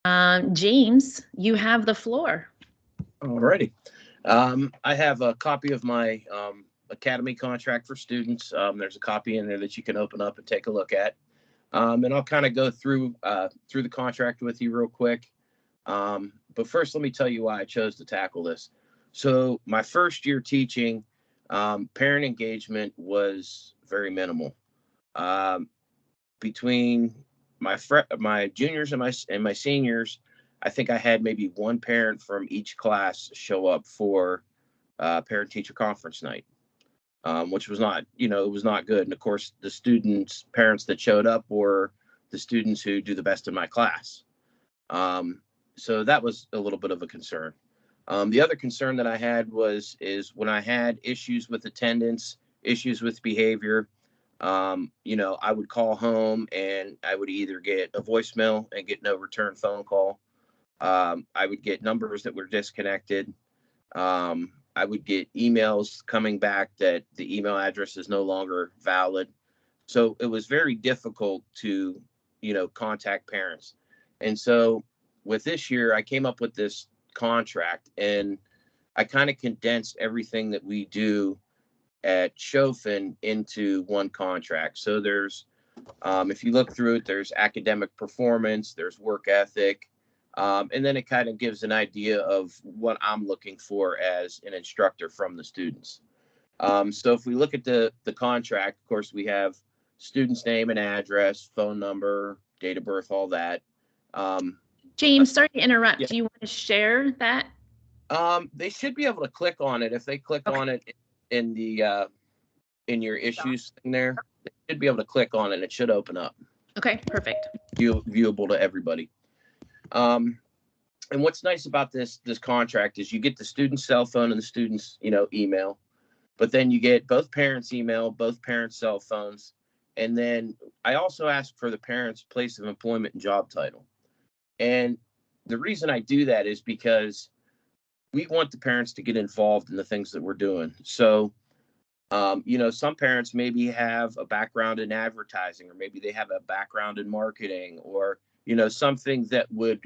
James, you have the floor. Alrighty. I have a copy of my academy contract for students. There's a copy in there that you can open up and take a look at. And I'll kind of go through the contract with you real quick. But first, let me tell you why I chose to tackle this. So my first year teaching, parent engagement was very minimal. Um, Between my juniors and my seniors, I think I had maybe one parent from each class show up for parent teacher conference night, which was not, it was not good. And of course, the students' parents that showed up were the students who do the best in my class. Um, so that was a little bit of a concern. The other concern that I had is when I had issues with attendance, issues with behavior. I would call home and I would either get a voicemail and get no return phone call. I would get numbers that were disconnected. I would get emails coming back that the email address is no longer valid. So it was very difficult to, contact parents. And so with this year, I came up with this contract and I kind of condensed everything that we do at Chofin into one contract. So if you look through it, there's academic performance, there's work ethic, and then it kind of gives an idea of what I'm looking for as an instructor from the students. So if we look at the contract, of course, we have student's name and address, phone number, date of birth, all that. Um, James, sorry to interrupt. yeah, Do you want to share that? they should be able to click on it. If they click Okay. on it in the in your issues thing there, they should be able to click on it. It should open up, Okay, perfect. viewable to everybody. Um, and what's nice about this contract is you get the student's cell phone and the student's email, but then you get both parents' email, both parents' cell phones, and then I also ask for the parents' place of employment and job title. And the reason I do that is because we want the parents to get involved in the things that we're doing. So some parents maybe have a background in advertising, or maybe they have a background in marketing, or something that would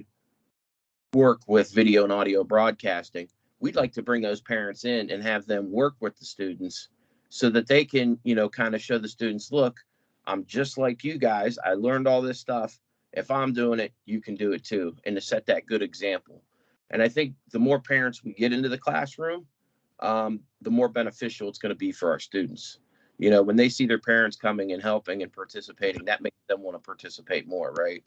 work with video and audio broadcasting. We'd like to bring those parents in and have them work with the students so that they can, kind of show the students, look, I'm just like you guys. I learned all this stuff. If I'm doing it, you can do it too. And to set that good example. And I think the more parents we get into the classroom, the more beneficial it's going to be for our students. When they see their parents coming and helping and participating, that makes them want to participate more, right?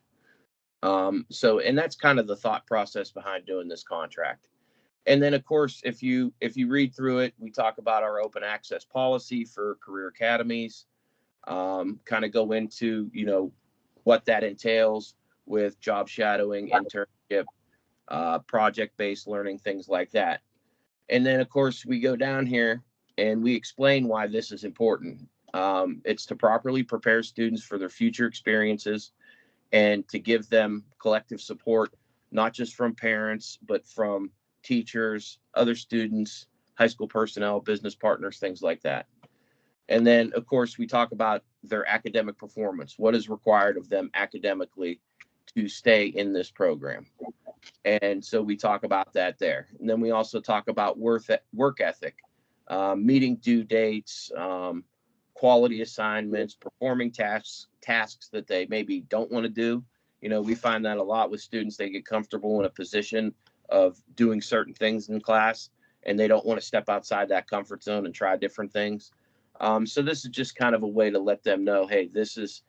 And that's kind of the thought process behind doing this contract. And then, of course, if you read through it, we talk about our open access policy for career academies. Kind of go into what that entails with job shadowing, internship, project-based learning, things like that. And then, of course, we go down here and we explain why this is important. It's to properly prepare students for their future experiences and to give them collective support, not just from parents, but from teachers, other students, high school personnel, business partners, things like that. And then, of course, we talk about their academic performance. What is required of them academically to stay in this program? And so we talk about that there. And then we also talk about work ethic, meeting due dates, quality assignments, performing tasks that they maybe don't want to do. We find that a lot with students. They get comfortable in a position of doing certain things in class, and they don't want to step outside that comfort zone and try different things. So this is just kind of a way to let them know, hey, this is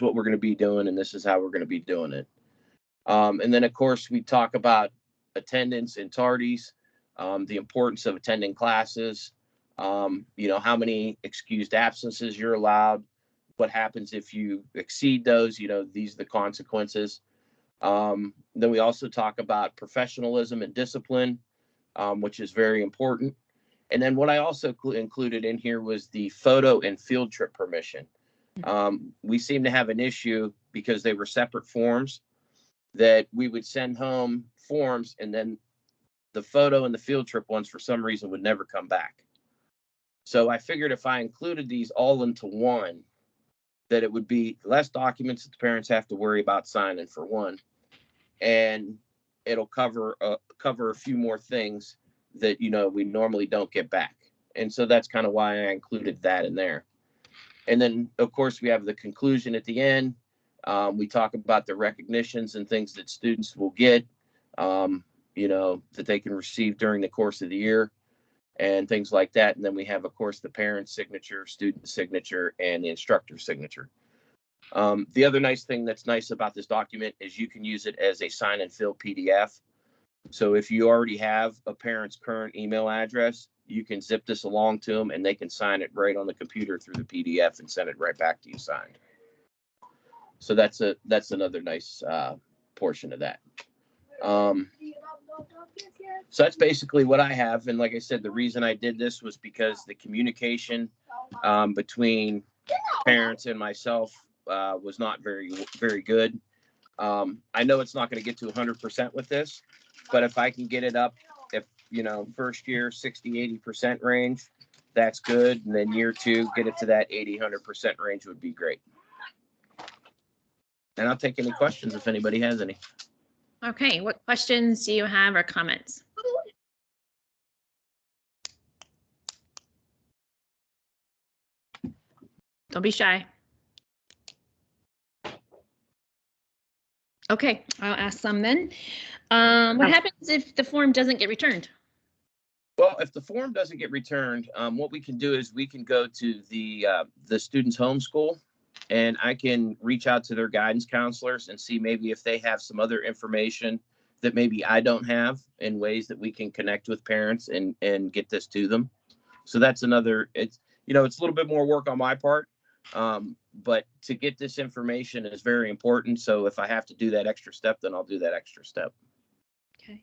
what we're going to be doing, and this is how we're going to be doing it. And then, of course, we talk about attendance and tardies, the importance of attending classes, how many excused absences you're allowed, what happens if you exceed those, these are the consequences. Then we also talk about professionalism and discipline, which is very important. And then what I also included in here was the photo and field trip permission. We seem to have an issue because they were separate forms that we would send home forms, and then the photo and the field trip ones for some reason would never come back. So I figured if I included these all into one, that it would be less documents that the parents have to worry about signing, for one. and it'll cover a few more things that, you know, we normally don't get back. And so that's kind of why I included that in there. And then, of course, we have the conclusion at the end. We talk about the recognitions and things that students will get, you know, that they can receive during the course of the year and things like that. And then we have, of course, the parent signature, student signature, and the instructor signature. The other nice thing that's nice about this document is you can use it as a sign and fill PDF. So if you already have a parent's current email address, you can zip this along to them and they can sign it right on the computer through the PDF and send it right back to you signed. So that's another nice portion of that. So that's basically what I have. And like I said, the reason I did this was because the communication between parents and myself was not very good. I know it's not going to get to 100% with this, but if I can get it up, if, you know, first year 60-80% range, that's good. And then year 2, get it to that 80-100% range would be great. And I'll take any questions if anybody has any. Okay, what questions do you have or comments? Don't be shy. Okay, I'll ask some then. What happens if the form doesn't get returned? Well, if the form doesn't get returned, what we can do is we can go to the student's home school, and I can reach out to their guidance counselors and see maybe if they have some other information that maybe I don't have, in ways that we can connect with parents and get this to them. So that's another, it's, you know, it's a little bit more work on my part, but to get this information is very important. So if I have to do that extra step, then I'll do that extra step. Okay.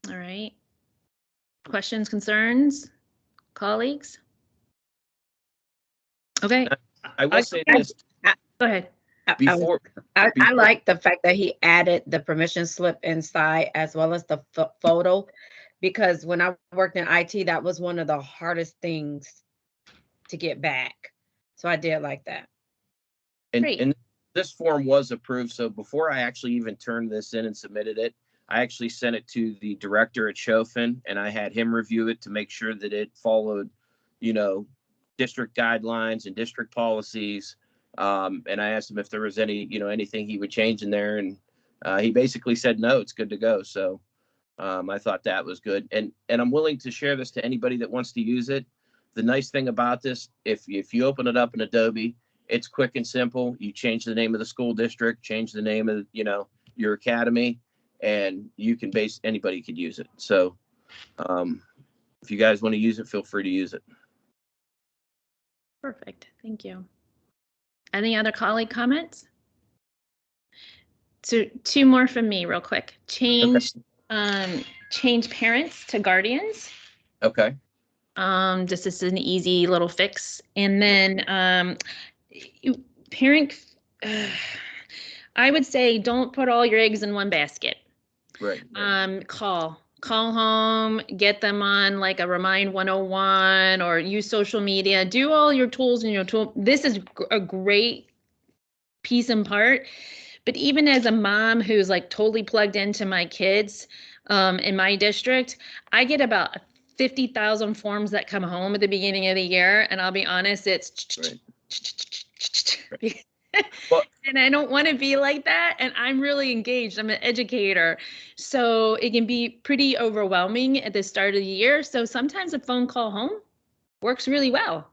All right. Questions, concerns, colleagues? Okay. I will say this. Go ahead. Before, I like the fact that he added the permission slip inside as well as the photo, because when I worked in IT, that was one of the hardest things to get back. So I did like that. And this form was approved. So before I actually even turned this in and submitted it, I actually sent it to the director at Chaufin, and I had him review it to make sure that it followed, you know, district guidelines and district policies. And I asked him if there was any, you know, anything he would change in there. And he basically said, no, it's good to go. So I thought that was good. And I'm willing to share this to anybody that wants to use it. The nice thing about this, if you open it up in Adobe, it's quick and simple. You change the name of the school district, change the name of, you know, your academy, and you can anybody could use it. So if you guys want to use it, feel free to use it. Perfect. Thank you. Any other colleague comments? So 2 more from me real quick. Change parents to guardians. Okay. This is an easy little fix. And then I would say don't put all your eggs in one basket. Right. Call home, get them on like a Remind 101 or use social media, do all your tools in your tool. This is a great piece and part. But even as a mom who's like totally plugged into my kids in my district, I get about 50,000 forms that come home at the beginning of the year. And I'll be honest, it's right. Well, and I don't want to be like that. And I'm really engaged. I'm an educator. So it can be pretty overwhelming at the start of the year. So sometimes a phone call home works really well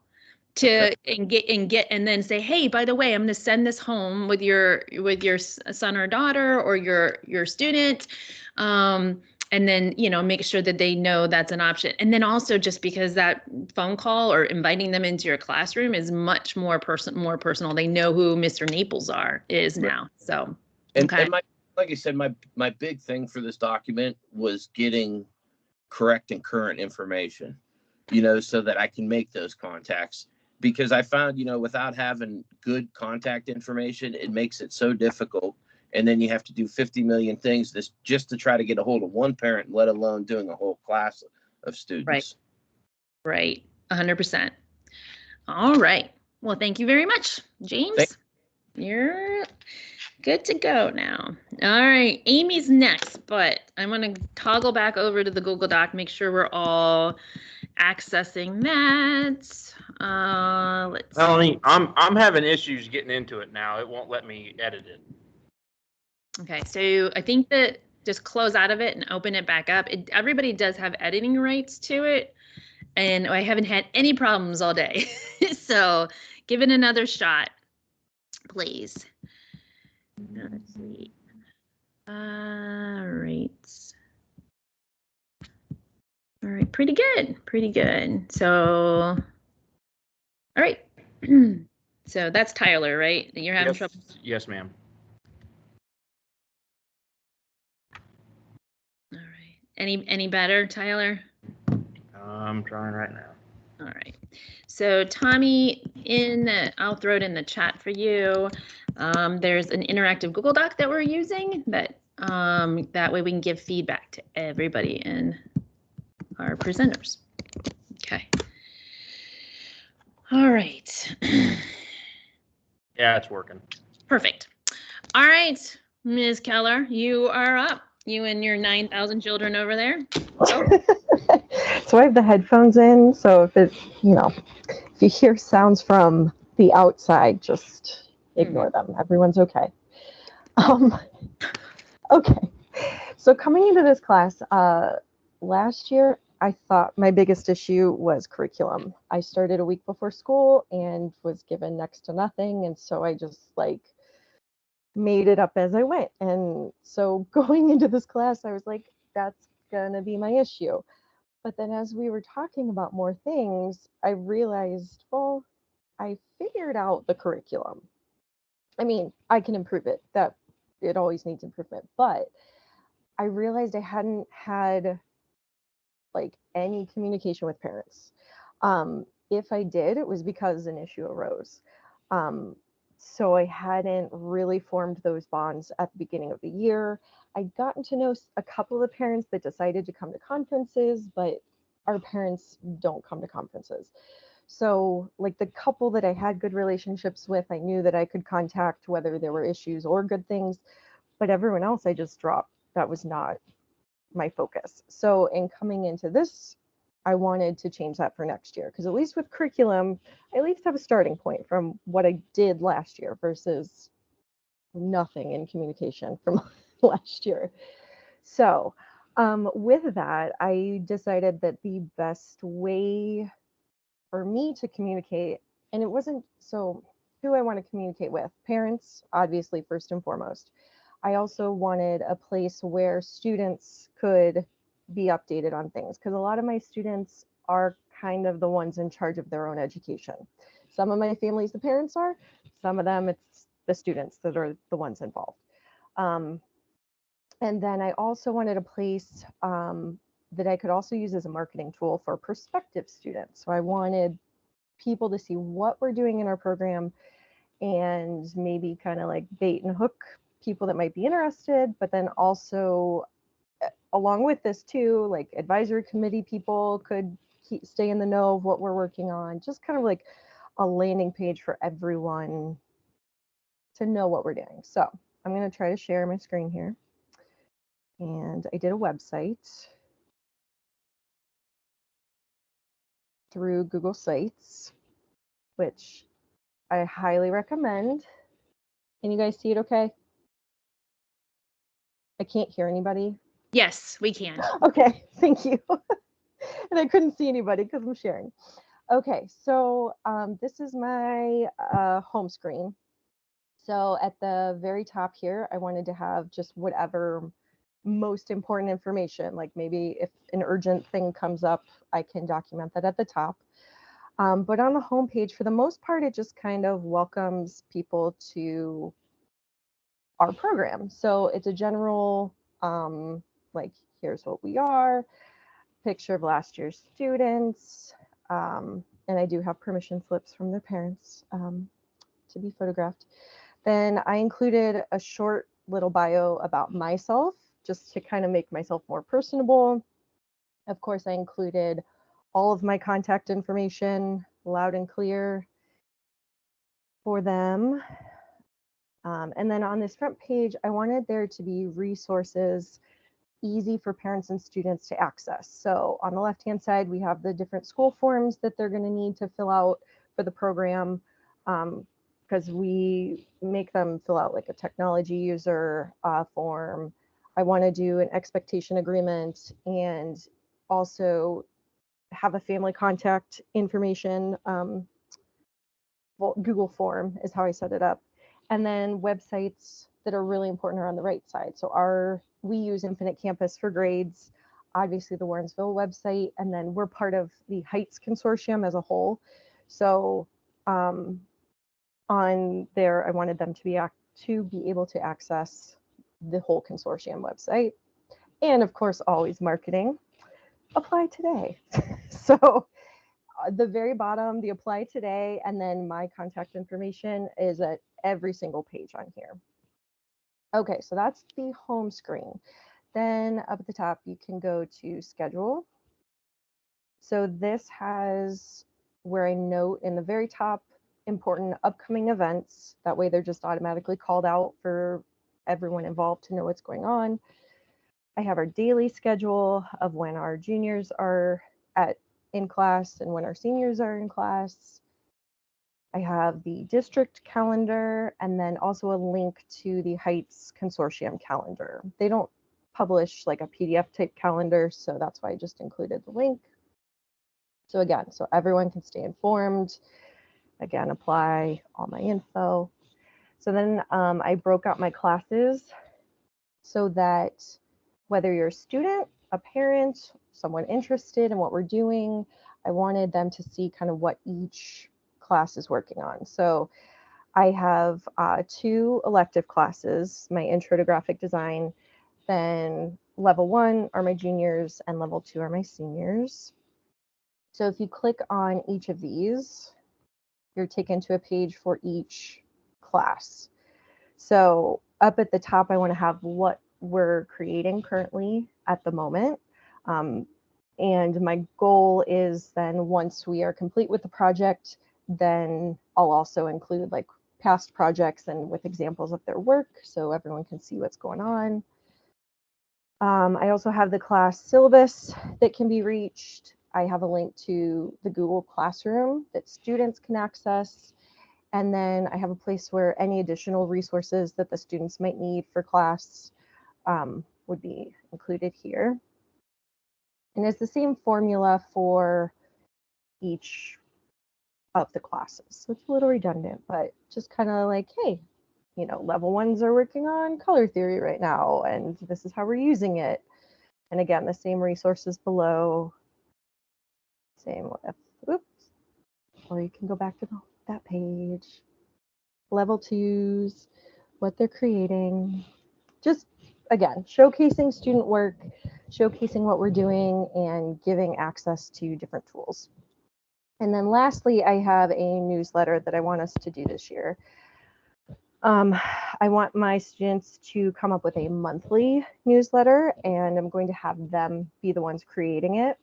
to and then say, hey, by the way, I'm going to send this home with your son or daughter or your student. And then, you know, make sure that they know that's an option. And then also just because that phone call or inviting them into your classroom is much more personal. They know who Mr. Naples is now. So, okay. And like I said, my big thing for this document was getting correct and current information, you know, so that I can make those contacts. Because I found, you know, without having good contact information, it makes it so difficult. And then you have to do 50 million things just to try to get a hold of one parent, let alone doing a whole class of students. Right. 100%. All right. Well, thank you very much, James. Good to go now. All right, Amy's next, but I'm going to toggle back over to the Google Doc, make sure we're all accessing that. Let's see. Melanie, I'm having issues getting into it now. It won't let me edit it. Okay, so I think that just close out of it and open it back up. Everybody does have editing rights to it, and I haven't had any problems all day. So give it another shot, please. Let's see. All right. All right, pretty good, pretty good. So, all right. So that's Tyler, right? You're having trouble? Yes, ma'am. All right. Any better, Tyler? I'm trying right now. All right. So Tommy, I'll throw it in the chat for you. There's an interactive Google Doc that we're using that way we can give feedback to everybody and our presenters. Okay. All right. Yeah, it's working. Perfect. All right, Ms. Keller, you are up. You and your 9,000 children over there. Go. So I have the headphones in, so if it's, if you hear sounds from the outside, just ignore them. Everyone's okay. Okay. So coming into this class, last year, I thought my biggest issue was curriculum. I started a week before school and was given next to nothing, and so I just made it up as I went. And so going into this class, I was like, that's gonna be my issue. But then as we were talking about more things, I realized, well, I figured out the curriculum. I mean, I can improve it. That it always needs improvement. But I realized I hadn't had any communication with parents. If I did, it was because an issue arose. So I hadn't really formed those bonds at the beginning of the year. I'd gotten to know a couple of parents that decided to come to conferences, but our parents don't come to conferences. So the couple that I had good relationships with, I knew that I could contact whether there were issues or good things, but everyone else I just dropped. That was not my focus. So in coming into this, I wanted to change that for next year, because at least with curriculum, I at least have a starting point from what I did last year versus nothing in communication from last year. So with that, I decided that the best way for me to communicate, and it wasn't so who I want to communicate with, parents, obviously, first and foremost. I also wanted a place where students could be updated on things, because a lot of my students are kind of the ones in charge of their own education. Some of my families, the parents are, some of them, it's the students that are the ones involved. And then I also wanted a place that I could also use as a marketing tool for prospective students. So I wanted people to see what we're doing in our program and maybe kind of bait and hook people that might be interested, but then also along with this too, advisory committee people could stay in the know of what we're working on, just kind of a landing page for everyone to know what we're doing. So I'm going to try to share my screen here. And I did a website through Google Sites, which I highly recommend. Can you guys see it okay? I can't hear anybody. Yes, we can. Okay, thank you. And I couldn't see anybody because I'm sharing. Okay, so this is my home screen. So at the very top here, I wanted to have just whatever most important information, like maybe if an urgent thing comes up, I can document that at the top. But on the homepage, for the most part, it just kind of welcomes people to our program. So it's a general, here's what we are, picture of last year's students, and I do have permission slips from their parents to be photographed. Then I included a short little bio about myself, just to kind of make myself more personable. Of course, I included all of my contact information loud and clear for them. And then on this front page, I wanted there to be resources easy for parents and students to access. So on the left-hand side, we have the different school forms that they're going to need to fill out for the program, because we make them fill out like a technology user form. I want to do an expectation agreement and also have a family contact information. Well, Google form is how I set it up. And then websites that are really important are on the right side. So we use Infinite Campus for grades, obviously the Warrensville website, and then we're part of the Heights Consortium as a whole. So on there, I wanted them to be able to access the whole consortium website. And of course, always marketing. Apply today. So the very bottom, the apply today, and then my contact information is at every single page on here. Okay, so that's the home screen. Then up at the top, you can go to schedule. So this has where I note in the very top important upcoming events. That way they're just automatically called out for everyone involved to know what's going on. I have our daily schedule of when our juniors are in class and when our seniors are in class. I have the district calendar and then also a link to the Heights Consortium calendar. They don't publish like a PDF type calendar, so that's why I just included the link. So again, so everyone can stay informed. Again, apply all my info. So then I broke out my classes so that whether you're a student, a parent, someone interested in what we're doing, I wanted them to see kind of what each class is working on. So I have 2 elective classes, my intro to graphic design, then level 1 are my juniors and level 2 are my seniors. So if you click on each of these, you're taken to a page for each class. So up at the top, I want to have what we're creating currently at the moment. And my goal is then once we are complete with the project, then I'll also include like past projects and with examples of their work so everyone can see what's going on. I also have the class syllabus that can be reached. I have a link to the Google Classroom that students can access. And then I have a place where any additional resources that the students might need for class would be included here. And it's the same formula for each of the classes. So it's a little redundant, but just kind of like, hey, you know, level 1s are working on color theory right now, and this is how we're using it. And again, the same resources below, same with, oops, or you can go back to that page. Level 2s, what they're creating. Just, again, showcasing student work, showcasing what we're doing, and giving access to different tools. And then lastly, I have a newsletter that I want us to do this year. I want my students to come up with a monthly newsletter, and I'm going to have them be the ones creating it.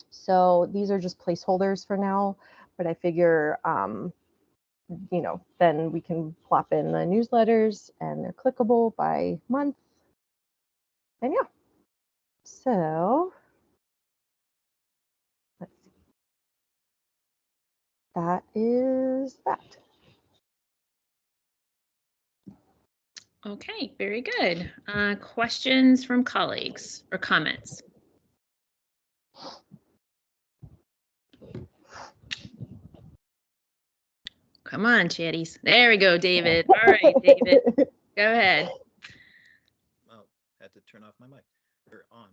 So these are just placeholders for now, but I figure, you know, then we can plop in the newsletters and they're clickable by month. And yeah, so let's see. That is that. Okay, very good. Questions from colleagues or comments? Come on, chatties. There we go, David. All right, David, go ahead. Oh, had to turn off my mic. Or on.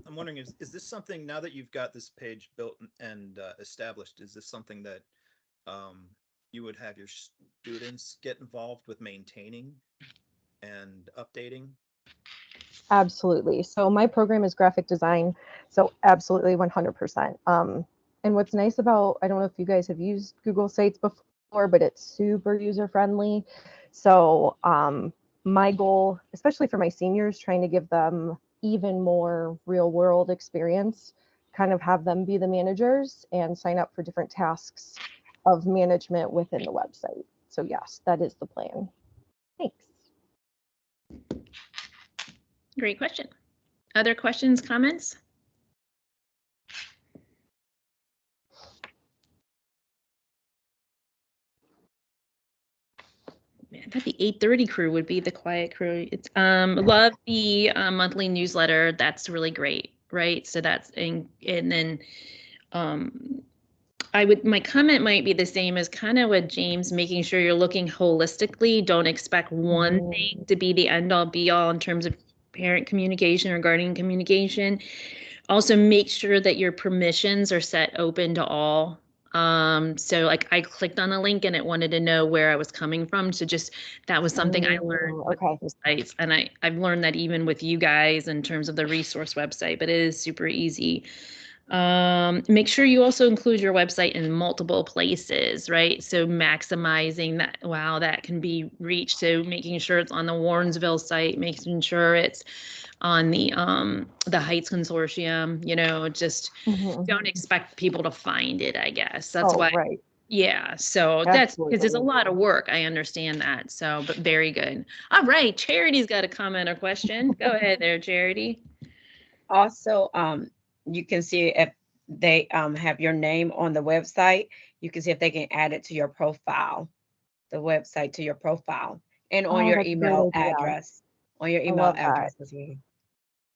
I'm wondering, is this something, now that you've got this page built and established, is this something that you would have your students get involved with maintaining and updating? Absolutely. So my program is graphic design, so absolutely 100%. And what's nice about, I don't know if you guys have used Google Sites before, but it's super user friendly. So my goal, especially for my seniors, trying to give them even more real world experience, kind of have them be the managers and sign up for different tasks of management within the website. So yes, that is the plan. Thanks. Great question. Other questions, comments? Man, I thought the 8:30 crew would be the quiet crew. It's love the monthly newsletter. That's really great, right? So that's and then my comment might be the same as kind of with James, making sure you're looking holistically. Don't expect one thing to be the end all be all in terms of parent communication or guardian communication. Also make sure that your permissions are set open to all. So like I clicked on a link and it wanted to know where I was coming from. So just, that was something I learned with those sites. And I've learned that even with you guys in terms of the resource website, but it is super easy. Make sure you also include your website in multiple places, right? So maximizing that, wow, that can be reached. So making sure it's on the Warrensville site, making sure it's on the Heights Consortium, you know, just don't expect people to find it, I guess. That's why. Right. Yeah, so that's because there's a lot of work. I understand that. So, but very good. All right, Charity's got a comment or question. Go ahead there, Charity. Also, you can see if they have your name on the website, you can see if they can add it to your profile, the website to your profile, and on your email address, on your email address as well.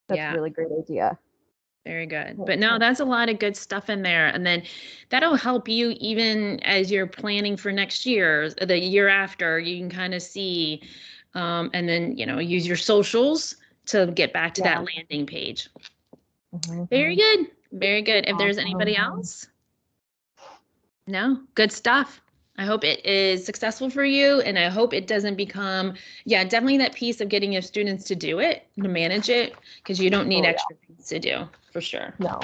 That's a really great idea. Very good. But no, that's a lot of good stuff in there. And then that'll help you even as you're planning for next year, the year after, you can kind of see, and then, you know, use your socials to get back to that landing page. Very good. Very good. If there's anybody else? No, good stuff. I hope it is successful for you, and I hope it doesn't become, definitely that piece of getting your students to do it, to manage it, because you don't need extra things to do, for sure. No.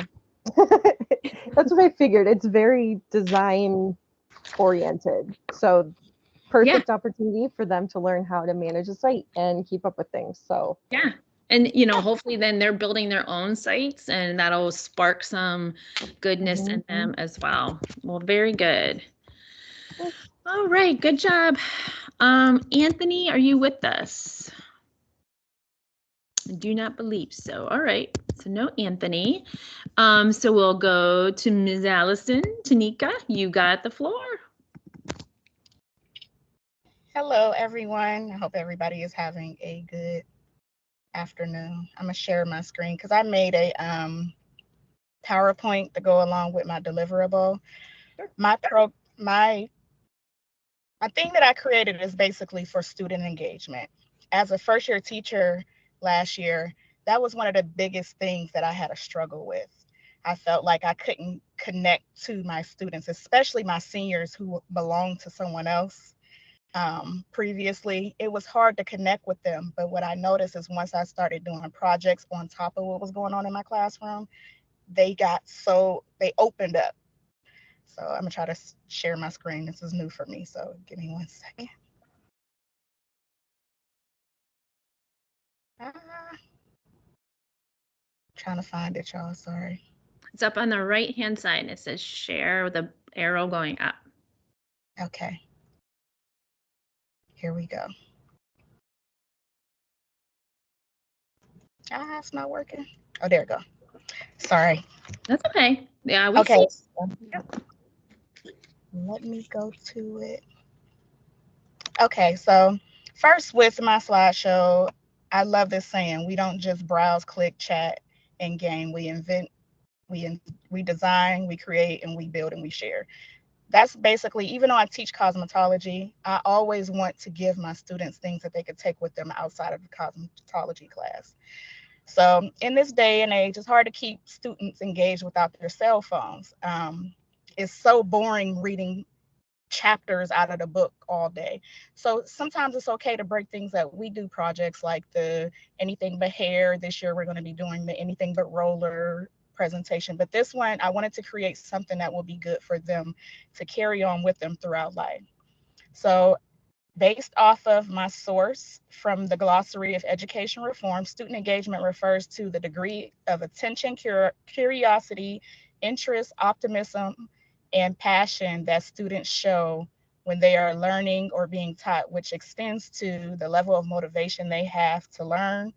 That's what I figured. It's very design oriented. So perfect opportunity for them to learn how to manage a site and keep up with things. So yeah. And, you know, hopefully then they're building their own sites and that'll spark some goodness in them as well. Well, very good. All right. Good job. Anthony, are you with us? I do not believe so. All right. So no Anthony. So we'll go to Ms. Allison. Tanika, you got the floor. Hello, everyone. I hope everybody is having a good afternoon. I'm gonna share my screen because I made a PowerPoint to go along with my deliverable. My thing that I created is basically for student engagement. As a first year teacher last year, that was one of the biggest things that I had a struggle with. I felt like I couldn't connect to my students, especially my seniors who belonged to someone else. Previously, it was hard to connect with them. But what I noticed is once I started doing projects on top of what was going on in my classroom, they opened up. So I'm gonna try to share my screen. This is new for me, so give me 1 second. Trying to find it, y'all, sorry. It's up on the right-hand side. It says share with the arrow going up. Okay. Here we go. It's not working. Oh, there we go. Sorry. That's okay. Yeah, okay. Let me go to it. Okay, so first with my slideshow, I love this saying, we don't just browse, click, chat, and game. We invent, we design, we create, and we build, and we share. That's basically, even though I teach cosmetology, I always want to give my students things that they could take with them outside of the cosmetology class. So in this day and age, it's hard to keep students engaged without their cell phones. It's so boring reading chapters out of the book all day. So sometimes it's okay to break things up. We do projects like the Anything But Hair. This year, we're going to be doing the Anything But Roller presentation. But this one, I wanted to create something that will be good for them to carry on with them throughout life. So based off of my source from the Glossary of Education Reform, student engagement refers to the degree of attention, curiosity, interest, optimism, and passion that students show when they are learning or being taught, which extends to the level of motivation they have to learn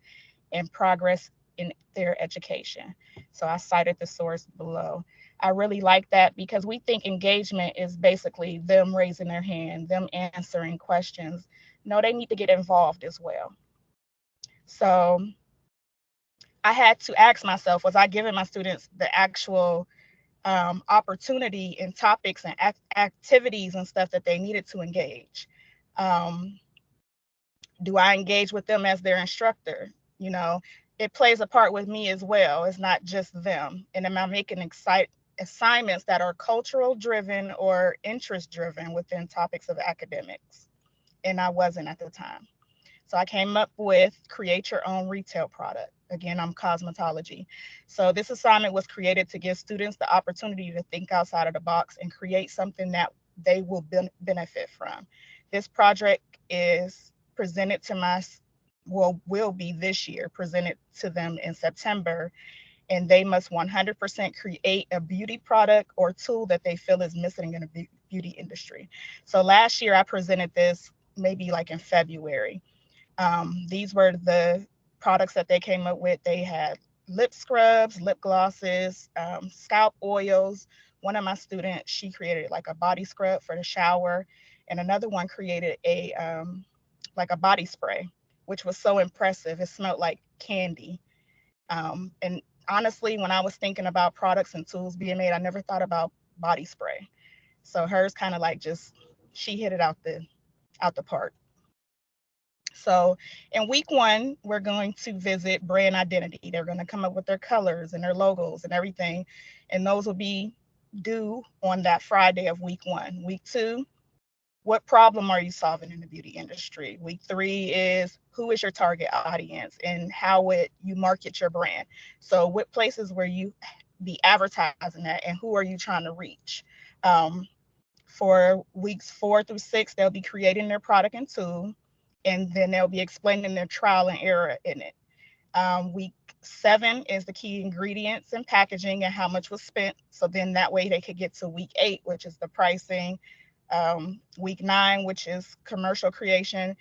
and progress in their education. So I cited the source below. I really like that because we think engagement is basically them raising their hand, them answering questions. No, they need to get involved as well. So I had to ask myself, was I giving my students the actual opportunity and topics and activities and stuff that they needed to engage? Do I engage with them as their instructor? You know, it plays a part with me as well. It's not just them. And am I making assignments that are cultural driven or interest driven within topics of academics? And I wasn't at the time. So I came up with create your own retail product. Again, I'm cosmetology. So this assignment was created to give students the opportunity to think outside of the box and create something that they will benefit from. This project is presented to will be this year, presented to them in September, and they must 100% create a beauty product or tool that they feel is missing in the beauty industry. So last year I presented this maybe like in February. These were the products that they came up with. They had lip scrubs, lip glosses, scalp oils. One of my students, she created like a body scrub for the shower, and another one created a like a body spray, which was so impressive. It smelled like candy. And honestly, when I was thinking about products and tools being made, I never thought about body spray. So hers kind of like just, she hit it out the park. So in week 1, we're going to visit brand identity. They're going to come up with their colors and their logos and everything. And those will be due on that Friday of week 1. Week 2, what problem are you solving in the beauty industry? Week 3 is who is your target audience and how would you market your brand? So what places where you be advertising at and who are you trying to reach? For weeks 4 through 6, they'll be creating their product and tool, and then they'll be explaining their trial and error in it. Week 7 is the key ingredients and packaging and how much was spent. So then that way they could get to week 8, which is the pricing. Week 9, which is commercial creation.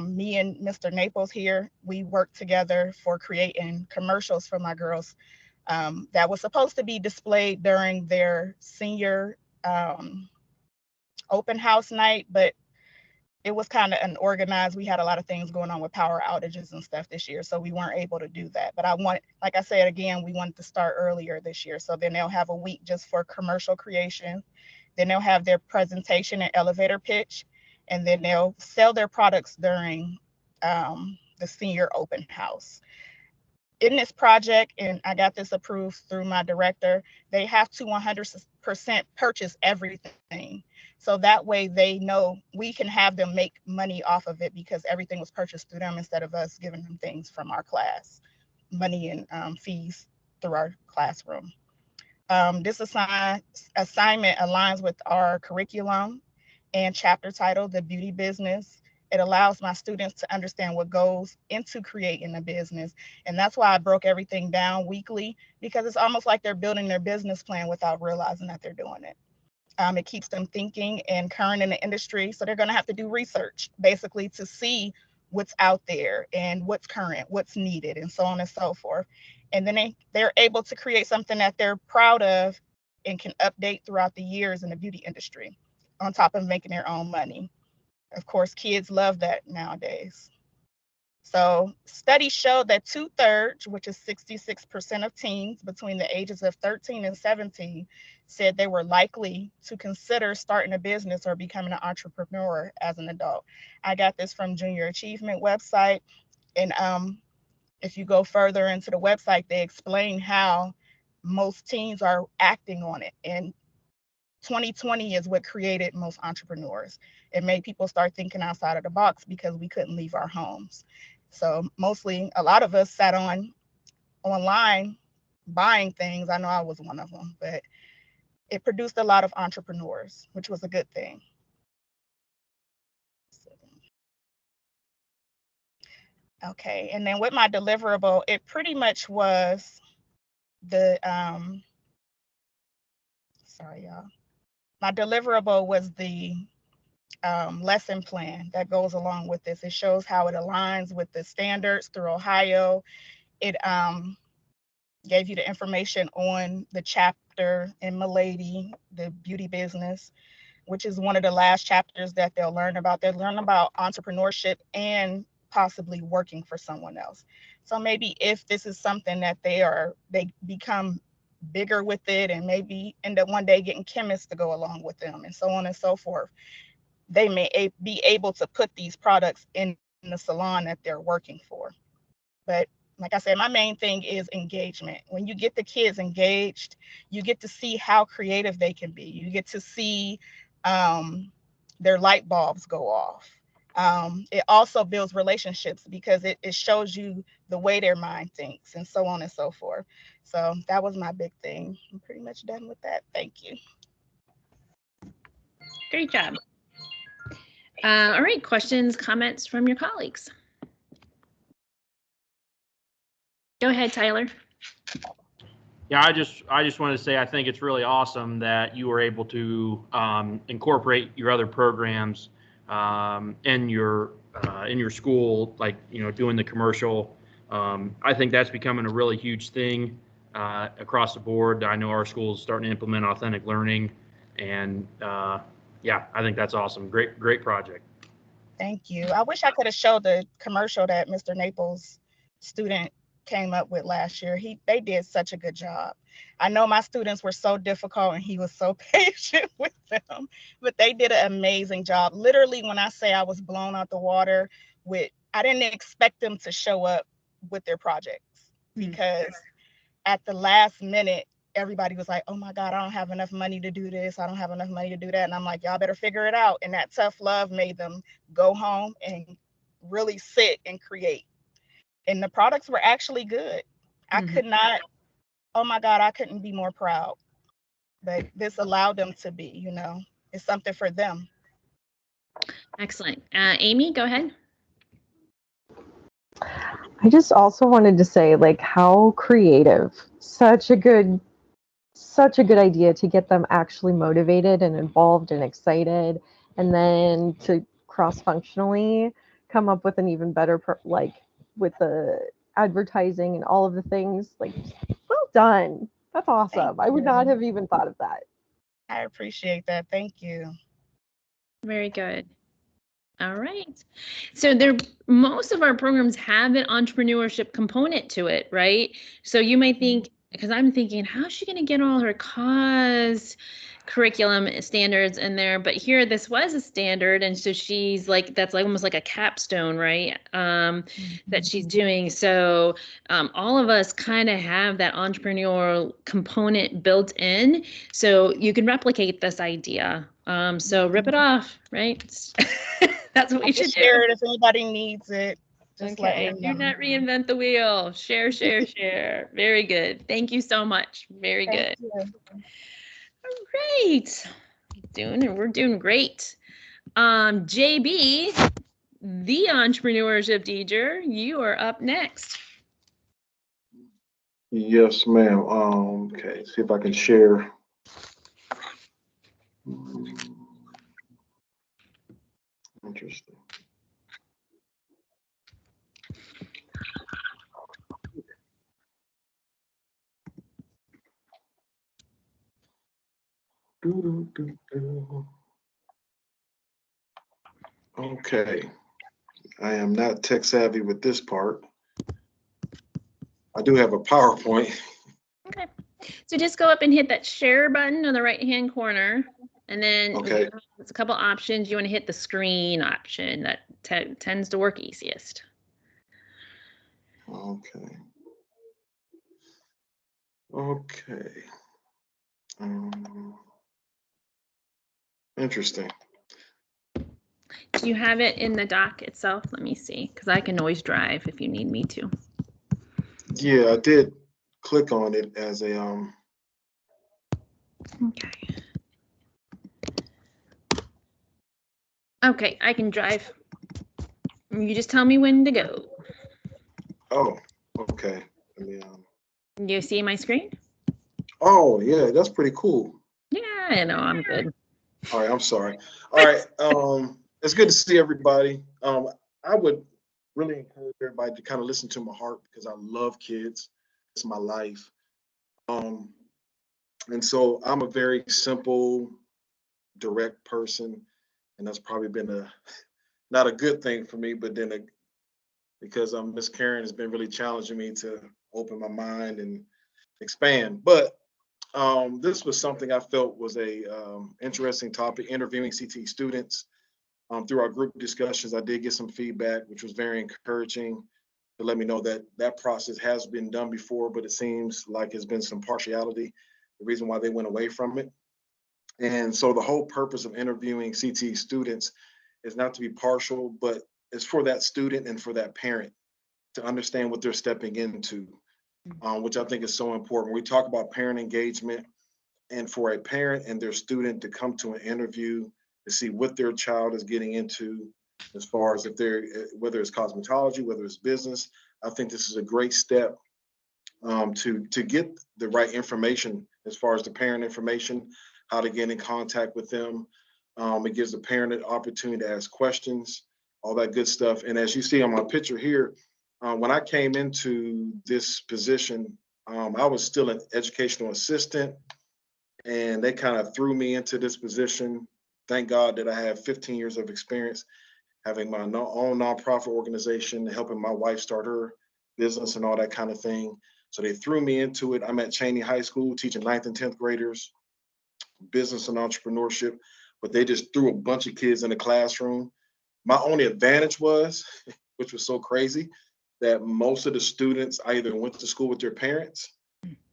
Me and Mr. Naples here, we worked together for creating commercials for my girls that was supposed to be displayed during their senior open house night, but it was kind of unorganized. We had a lot of things going on with power outages and stuff this year, so we weren't able to do that. But like I said, again, we wanted to start earlier this year. So then they'll have a week just for commercial creation. Then they'll have their presentation and elevator pitch, and then they'll sell their products during the senior open house. In this project, and I got this approved through my director, they have to 100% purchase everything. So that way they know we can have them make money off of it because everything was purchased through them instead of us giving them things from our class, money and fees through our classroom. This assignment aligns with our curriculum and chapter title, The Beauty Business. It allows my students to understand what goes into creating a business. And that's why I broke everything down weekly, because it's almost like they're building their business plan without realizing that they're doing it. It keeps them thinking and current in the industry. So they're going to have to do research basically to see what's out there and what's current, what's needed, and so on and so forth. And then they're able to create something that they're proud of and can update throughout the years in the beauty industry, on top of making their own money. Of course, kids love that nowadays. So studies show that 2/3, which is 66% of teens between the ages of 13 and 17, said they were likely to consider starting a business or becoming an entrepreneur as an adult. I got this from Junior Achievement website. And if you go further into the website, they explain how most teens are acting on it. And 2020 is what created most entrepreneurs. It made people start thinking outside of the box because we couldn't leave our homes. So mostly, a lot of us sat online buying things. I know I was one of them, but it produced a lot of entrepreneurs, which was a good thing. Okay, and then with my deliverable, it pretty much was the, sorry, y'all. My deliverable was the lesson plan that goes along with this. It shows how it aligns with the standards through Ohio. It gave you the information on the chapter in Milady, the beauty business, which is one of the last chapters that they'll learn about. They'll learn about entrepreneurship and possibly working for someone else. So maybe if this is something that they become bigger with it, and maybe end up one day getting chemists to go along with them and so on and so forth, they may be able to put these products in the salon that they're working for. But like I said, my main thing is engagement. When you get the kids engaged, you get to see how creative they can be. You get to see their light bulbs go off. It also builds relationships because it shows you the way their mind thinks and so on and so forth. So that was my big thing. I'm pretty much done with that. Thank you. Great job. All right, questions, comments from your colleagues? Go ahead, Tyler. Yeah, I just wanted to say I think it's really awesome that you were able to incorporate your other programs in your school, like, you know, doing the commercial. I think that's becoming a really huge thing across the board. I know our school is starting to implement authentic learning, and yeah, I think that's awesome. Great project. Thank you. I wish I could have showed the commercial that Mr. Naples' student came up with last year. They did such a good job. I know my students were so difficult and he was so patient with them, but they did an amazing job. Literally, when I say I was blown out the water I didn't expect them to show up with their projects, because at the last minute, everybody was like, oh my God, I don't have enough money to do this. I don't have enough money to do that. And I'm like, y'all better figure it out. And that tough love made them go home and really sit and create. And the products were actually good. I could not, oh my God, I couldn't be more proud. But this allowed them to be, you know, it's something for them. Excellent. Amy, go ahead. I just also wanted to say, like, how creative. Such a good idea to get them actually motivated and involved and excited, and then to cross-functionally come up with an even better, with the advertising and all of the things. Like, well done. That's awesome. I would not have even thought of that. I appreciate that. Thank you. Very good. All right. So most of our programs have an entrepreneurship component to it, right? So you might think, because I'm thinking, how's she going to get all her cause curriculum standards in there? But here, this was a standard, and so she's like, that's like almost like a capstone, right? That she's doing. So all of us kind of have that entrepreneurial component built in, so you can replicate this idea. So rip it off, right? That's what we should share it if anybody needs it. Just okay. Do not reinvent the wheel. Share, share, share. Very good. Thank you so much. Very good. All right. We're doing great. JB, the entrepreneurship teacher, you are up next. Yes, ma'am. Okay, see if I can share. Interesting. Okay, I am not tech savvy with this part. I do have a PowerPoint. Okay, so just go up and hit that share button on the right-hand corner, and then Okay. There's a couple options. You want to hit the screen option. That tends to work easiest. Okay. Okay. Interesting. Do you have it in the doc itself? Let me see, because I can always drive if you need me to. Yeah, I did click on it as a Okay. Okay, I can drive. You just tell me when to go. Oh, okay. Let me, You see my screen? oh yeah, that's pretty cool. Yeah, I know, I'm good. All right, I'm sorry. All right, it's good to see everybody. I would really encourage everybody to kind of listen to my heart because I love kids. It's my life. Um, and so I'm a very simple, direct person, and that's probably been a not a good thing for me, but then because Miss Karen has been really challenging me to open my mind and expand. But this was something I felt was a interesting topic, interviewing CTE students. Through our group discussions, I did get some feedback, which was very encouraging to let me know that that process has been done before, but it seems like there's been some partiality, the reason why they went away from it. And so the whole purpose of interviewing CTE students is not to be partial, but it's for that student and for that parent to understand what they're stepping into, which I think is so important. When we talk about parent engagement, and for a parent and their student to come to an interview to see what their child is getting into, as far as if they're whether it's cosmetology, whether it's business, I think this is a great step to get the right information as far as the parent information, how to get in contact with them. It gives the parent an opportunity to ask questions, all that good stuff. And as you see on my picture here, when I came into this position, I was still an educational assistant, and they kind of threw me into this position. Thank God that I have 15 years of experience having my own nonprofit organization, helping my wife start her business and all that kind of thing. So they threw me into it. I'm at Cheney High School teaching 9th and 10th graders, business and entrepreneurship, but they just threw a bunch of kids in the classroom. My only advantage was, which was so crazy, that most of the students either went to school with their parents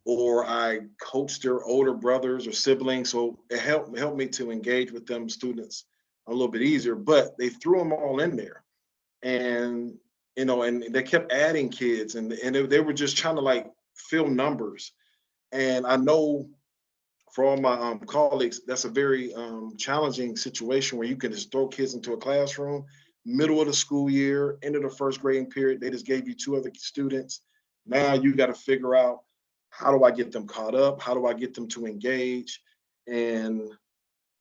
or I coached their older brothers or siblings. So it helped me to engage with them students a little bit easier, but they threw them all in there. And, and they kept adding kids and they were just trying to like fill numbers. And I know for all my colleagues, that's a very challenging situation where you can just throw kids into a classroom, middle of the school year, end of the first grading period. They just gave you 2 other students. Now you got to figure out, how do I get them caught up? How do I get them to engage? And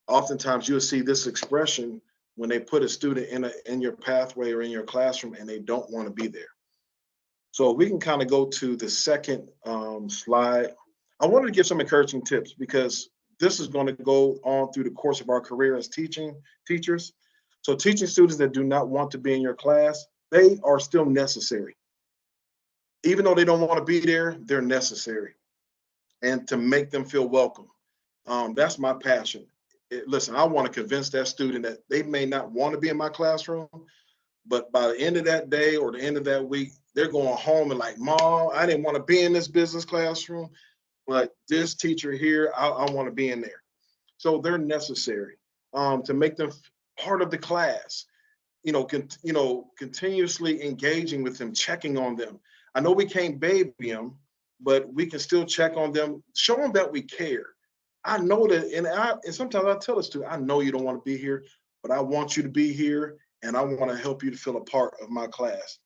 oftentimes you'll see this expression when they put a student in your pathway or in your classroom and they don't want to be there. So we can kind of go to the second slide. I wanted to give some encouraging tips because this is going to go on through the course of our career as teachers. So teaching students that do not want to be in your class, they are still necessary. Even though they don't want to be there, they're necessary. And to make them feel welcome. That's my passion. Listen, I want to convince that student that they may not want to be in my classroom, but by the end of that day or the end of that week, they're going home and like, Mom, I didn't want to be in this business classroom, but this teacher here, I want to be in there. So they're necessary to make them part of the class, continuously engaging with them, checking on them. I know we can't baby them, but we can still check on them, show them that we care. I know that, and sometimes I tell us to, I know you don't want to be here, but I want you to be here, and I want to help you to feel a part of my class.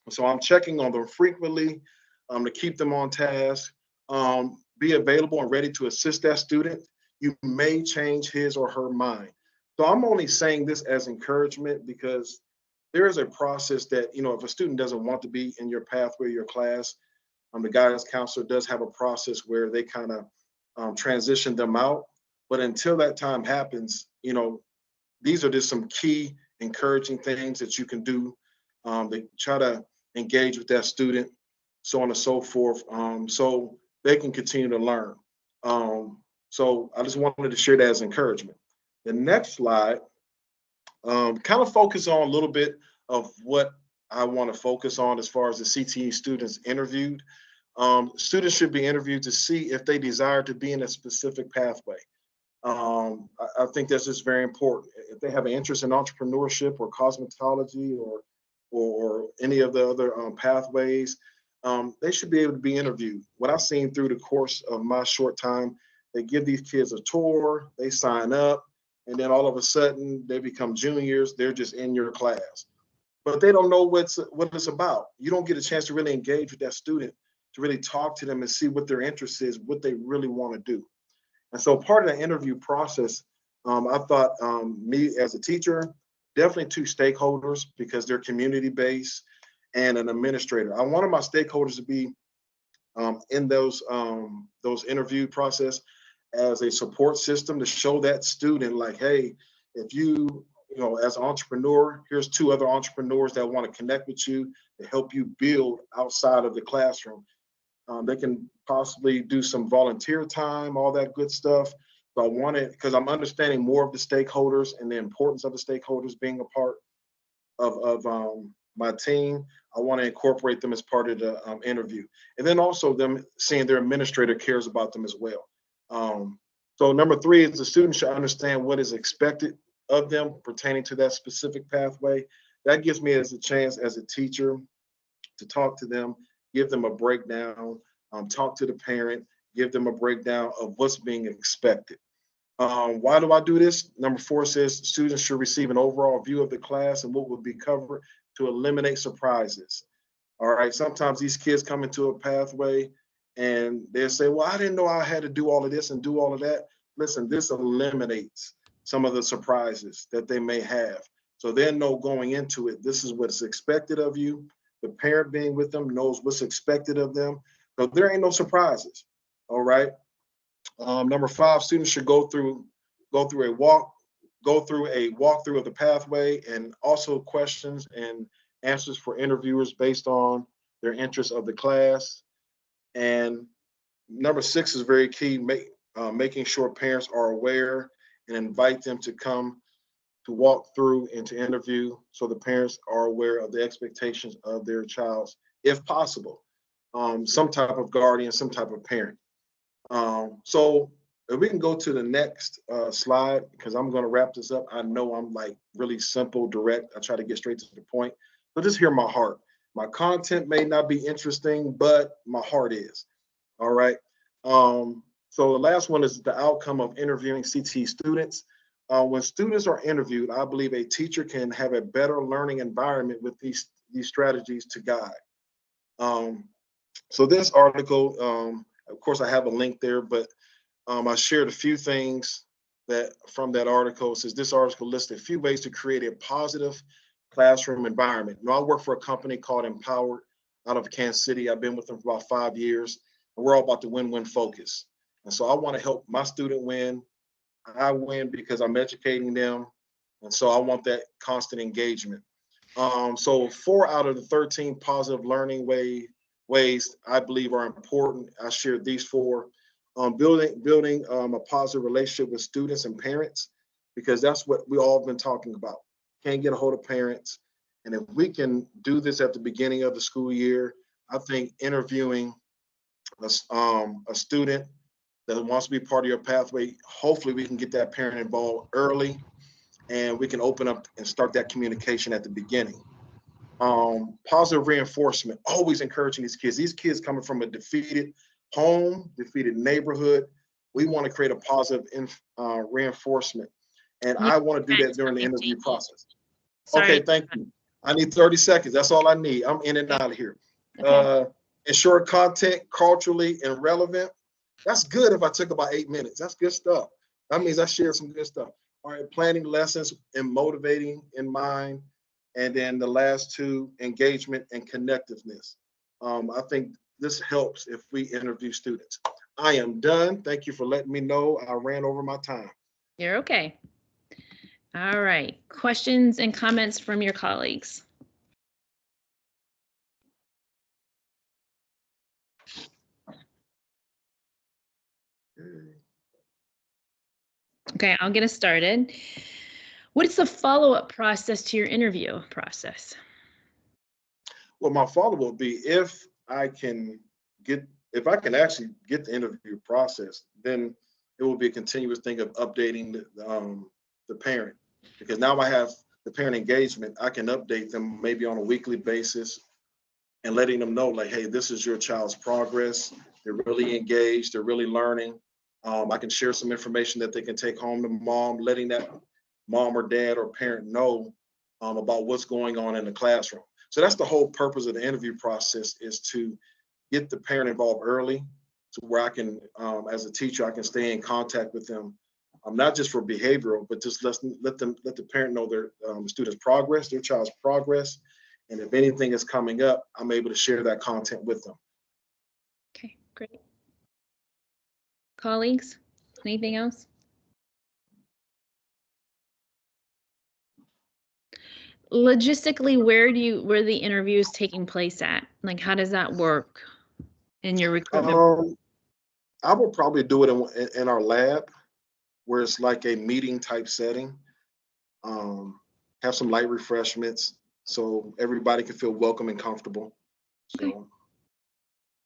So I'm checking on them frequently to keep them on task, be available and ready to assist that student. You may change his or her mind. So I'm only saying this as encouragement because there is a process that, if a student doesn't want to be in your pathway, your class, the guidance counselor does have a process where they kind of transition them out. But until that time happens, these are just some key encouraging things that you can do. They try to engage with that student, so on and so forth, so they can continue to learn. So I just wanted to share that as encouragement. The next slide kind of focus on a little bit of what I want to focus on as far as the CTE students interviewed. Students should be interviewed to see if they desire to be in a specific pathway. I think that's just very important. If they have an interest in entrepreneurship or cosmetology or any of the other pathways, they should be able to be interviewed. What I've seen through the course of my short time, they give these kids a tour, they sign up, and then all of a sudden they become juniors, they're just in your class. But they don't know what it's about. You don't get a chance to really engage with that student, to really talk to them and see what their interest is, what they really want to do. And so part of the interview process I thought me as a teacher, definitely two stakeholders because they're community-based and an administrator. I wanted my stakeholders to be in those interview process as a support system to show that student like, hey, if you know, as an entrepreneur, here's two other entrepreneurs that want to connect with you to help you build outside of the classroom. They can possibly do some volunteer time, all that good stuff. So I wanted, because I'm understanding more of the stakeholders and the importance of the stakeholders being a part of my team. I want to incorporate them as part of the interview. And then also them seeing their administrator cares about them as well. So number 3 is the student should understand what is expected of them pertaining to that specific pathway. That gives me as a chance as a teacher to talk to them, give them a breakdown, talk to the parent, give them a breakdown of what's being expected. Why do I do this? Number 4 says students should receive an overall view of the class and what will be covered to eliminate surprises. All right, sometimes these kids come into a pathway and they'll say, well, I didn't know I had to do all of this and do all of that. Listen, this eliminates some of the surprises that they may have. So they know going into it, this is what's expected of you. The parent being with them knows what's expected of them. So there ain't no surprises. All right. Number 5, students should go through a walkthrough of the pathway and also questions and answers for interviewers based on their interest of the class. And number 6 is very key, making sure parents are aware and invite them to come to walk through and to interview so the parents are aware of the expectations of their child, if possible. Some type of guardian, some type of parent. So if we can go to the next slide, because I'm going to wrap this up. I know I'm like really simple, direct. I try to get straight to the point, but just hear my heart. My content may not be interesting, but my heart is. All right. So the last one is the outcome of interviewing CTE students. When students are interviewed, I believe a teacher can have a better learning environment with these strategies to guide. So this article, of course, I have a link there, but I shared a few things that from that article. It says this article lists a few ways to create a positive classroom environment. Now, I work for a company called Empowered out of Kansas City. I've been with them for about 5 years, and we're all about the win-win focus. And so I want to help my student win. I win because I'm educating them. And so I want that constant engagement. So 4 out of the 13 positive learning ways I believe are important. I shared these 4. Building a positive relationship with students and parents, because that's what we all been talking about. Can't get a hold of parents. And if we can do this at the beginning of the school year, I think interviewing a student that wants to be part of your pathway, hopefully we can get that parent involved early and we can open up and start that communication at the beginning. Positive reinforcement, always encouraging these kids. These kids coming from a defeated home, defeated neighborhood. We want to create a positive reinforcement. And I want to do that during the interview process. Sorry. Okay, thank you. I need 30 seconds. That's all I need. I'm in and out of here. Okay. Ensure content culturally and relevant. That's good if I took about 8 minutes. That's good stuff. That means I shared some good stuff. All right, planning lessons and motivating in mind. And then the last 2, engagement and connectiveness. I think this helps if we interview students. I am done. Thank you for letting me know I ran over my time. You're okay. All right. Questions and comments from your colleagues? Okay, I'll get us started. What is the follow-up process to your interview process? Well, my follow-up will be if I can actually get the interview process, then it will be a continuous thing of updating the parent, because now I have the parent engagement. I can update them maybe on a weekly basis and letting them know like, hey, this is your child's progress. They're really engaged. They're really learning. I can share some information that they can take home to mom, letting that mom or dad or parent know about what's going on in the classroom. So that's the whole purpose of the interview process, is to get the parent involved early to where I can, as a teacher, I can stay in contact with them not just for behavioral, but just let the parent know their student's progress, their child's progress. And if anything is coming up, I'm able to share that content with them. Okay, great. Colleagues, anything else? Logistically, where are the interviews taking place at? Like, how does that work in your recruitment? I will probably do it in our lab, where it's like a meeting type setting. Have some light refreshments so everybody can feel welcome and comfortable. So.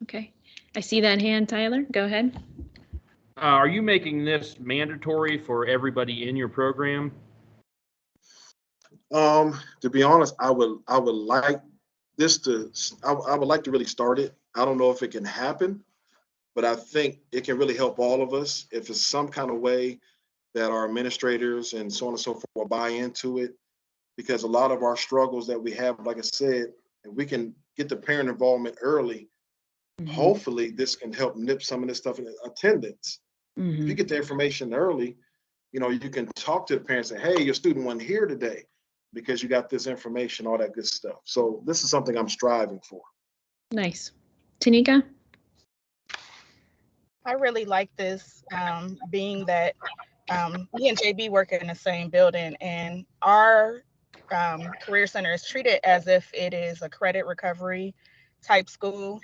Okay. I see that hand, Tyler. Go ahead. Are you making this mandatory for everybody in your program? To be honest, I would like this to, I would like to really start it. I don't know if it can happen, but I think it can really help all of us if it's some kind of way that our administrators and so on and so forth will buy into it. Because a lot of our struggles that we have, like I said, if we can get the parent involvement early, hopefully this can help nip some of this stuff in attendance. If you get the information early, you know, you can talk to the parents and say, hey, your student wasn't here today because you got this information, all that good stuff. So this is something I'm striving for. Nice. Tanika? I really like this, being that me and JB work in the same building, and our career center is treated as if it is a credit recovery type school.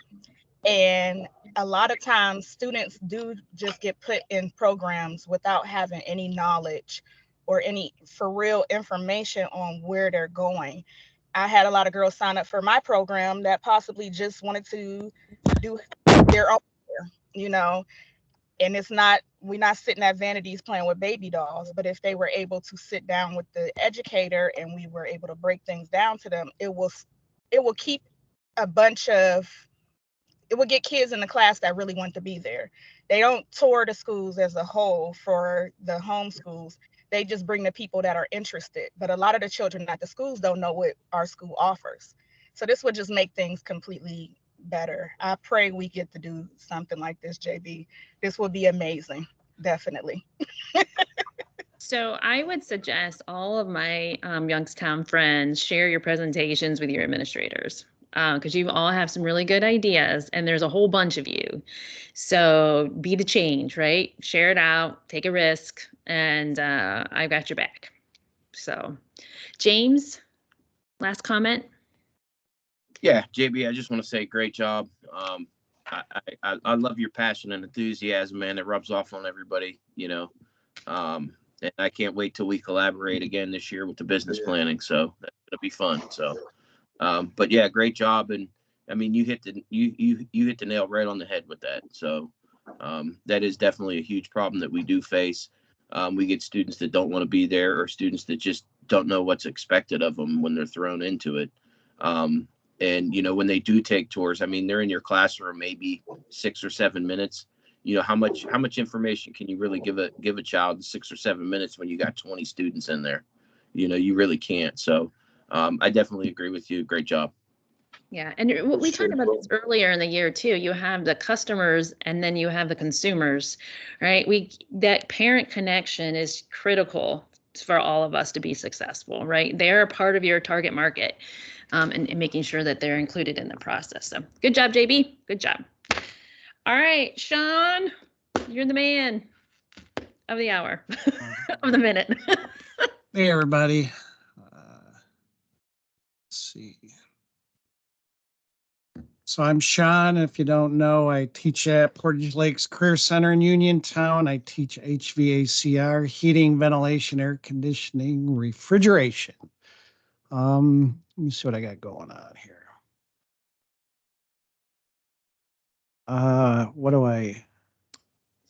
And a lot of times students do just get put in programs without having any knowledge or any for real information on where they're going. I had a lot of girls sign up for my program that possibly just wanted to do their own, you know, and we're not sitting at Vanities playing with baby dolls, but if they were able to sit down with the educator and we were able to break things down to them, it will keep it would get kids in the class that really want to be there. They don't tour the schools as a whole for the home schools. They just bring the people that are interested. But a lot of the children at the schools don't know what our school offers. So this would just make things completely better. I pray we get to do something like this, JB. This would be amazing, definitely. So I would suggest all of my Youngstown friends share your presentations with your administrators, because you all have some really good ideas and there's a whole bunch of you. So be the change, right? Share it out, take a risk, and I've got your back. So James, last comment? Yeah, JB, I just want to say great job. I love your passion and enthusiasm, man. It rubs off on everybody, you know. And I can't wait till we collaborate again this year with the business planning. So it'll be fun. So, but yeah, great job. And I mean, you hit the nail right on the head with that. So that is definitely a huge problem that we do face. We get students that don't want to be there, or students that just don't know what's expected of them when they're thrown into it. And, you know, when they do take tours, I mean, they're in your classroom maybe 6 or 7 minutes. You know, how much information can you really give a child in 6 or 7 minutes when you got 20 students in there? You know, you really can't. So I definitely agree with you. Great job. Yeah, and we talked about this earlier in the year too. You have the customers and then you have the consumers, right? That parent connection is critical for all of us to be successful, right? They're a part of your target market, and making sure that they're included in the process. So good job, JB. Good job. All right, Sean, you're the man of the hour, of the minute. Hey, everybody. Let's see. So I'm Sean. If you don't know, I teach at Portage Lakes Career Center in Uniontown. I teach HVACR, heating, ventilation, air conditioning, refrigeration. Let me see what I got going on here. What do I?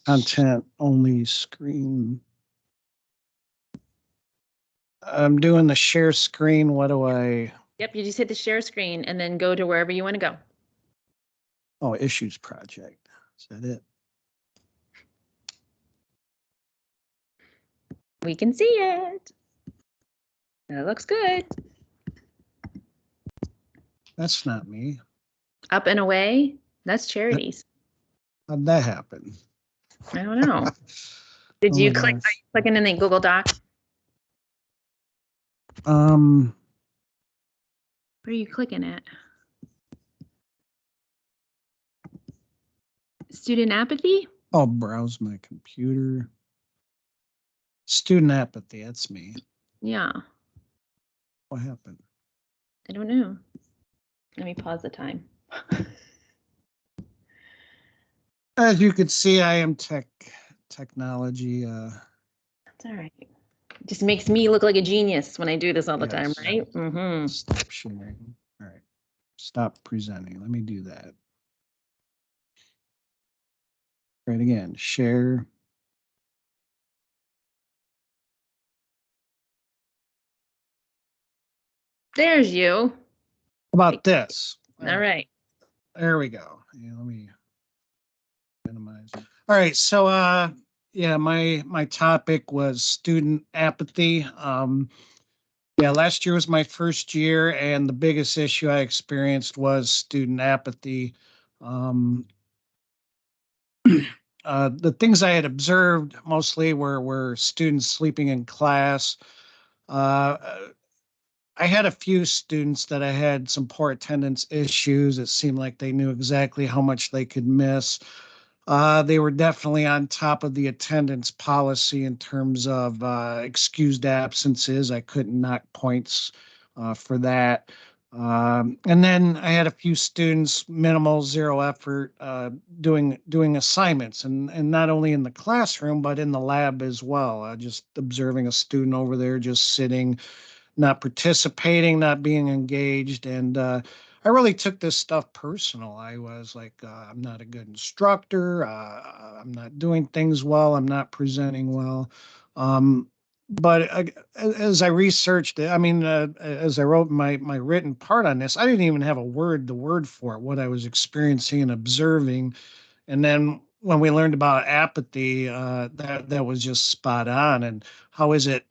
Content only screen. I'm doing the share screen. What do I? Yep, you just hit the share screen and then go to wherever you want to go. Oh, issues project. Is that it? We can see it. That looks good. That's not me. Up and away, that's charities. How'd that happen? I don't know. Did Oh you my click, are gosh. you clicking in the Google Doc? Um, Where are you clicking at? Student apathy? I'll browse my computer. Student apathy, that's me. Yeah, What happened? I don't know. Let me pause the time. As you can see, I am technology. That's all right. Just makes me look like a genius when I do this all the time, Yes. right? Mm-hmm. Stop sharing. All right. Stop presenting. Let me do that. Right again. Share. There's you. How about this? All right. There we go. Yeah, let me minimize. All right. So yeah, my topic was student apathy. Yeah, last year was my first year, and the biggest issue I experienced was student apathy. Um, the things I had observed mostly were students sleeping in class. Uh, I had a few students that I had some poor attendance issues. It seemed like they knew exactly how much they could miss. They were definitely on top of the attendance policy in terms of excused absences. I couldn't knock points for that. And then I had a few students, minimal, zero effort, doing assignments, and not only in the classroom but in the lab as well. Just observing a student over there just sitting, not participating, not being engaged. And I really took this stuff personal. I was like, I'm not a good instructor. I'm not doing things well. I'm not presenting well. Um, but as I researched it, I mean, as I wrote my written part on this, I didn't even have the word for it, what I was experiencing and observing. And then when we learned about apathy, that was just spot on. And how is it,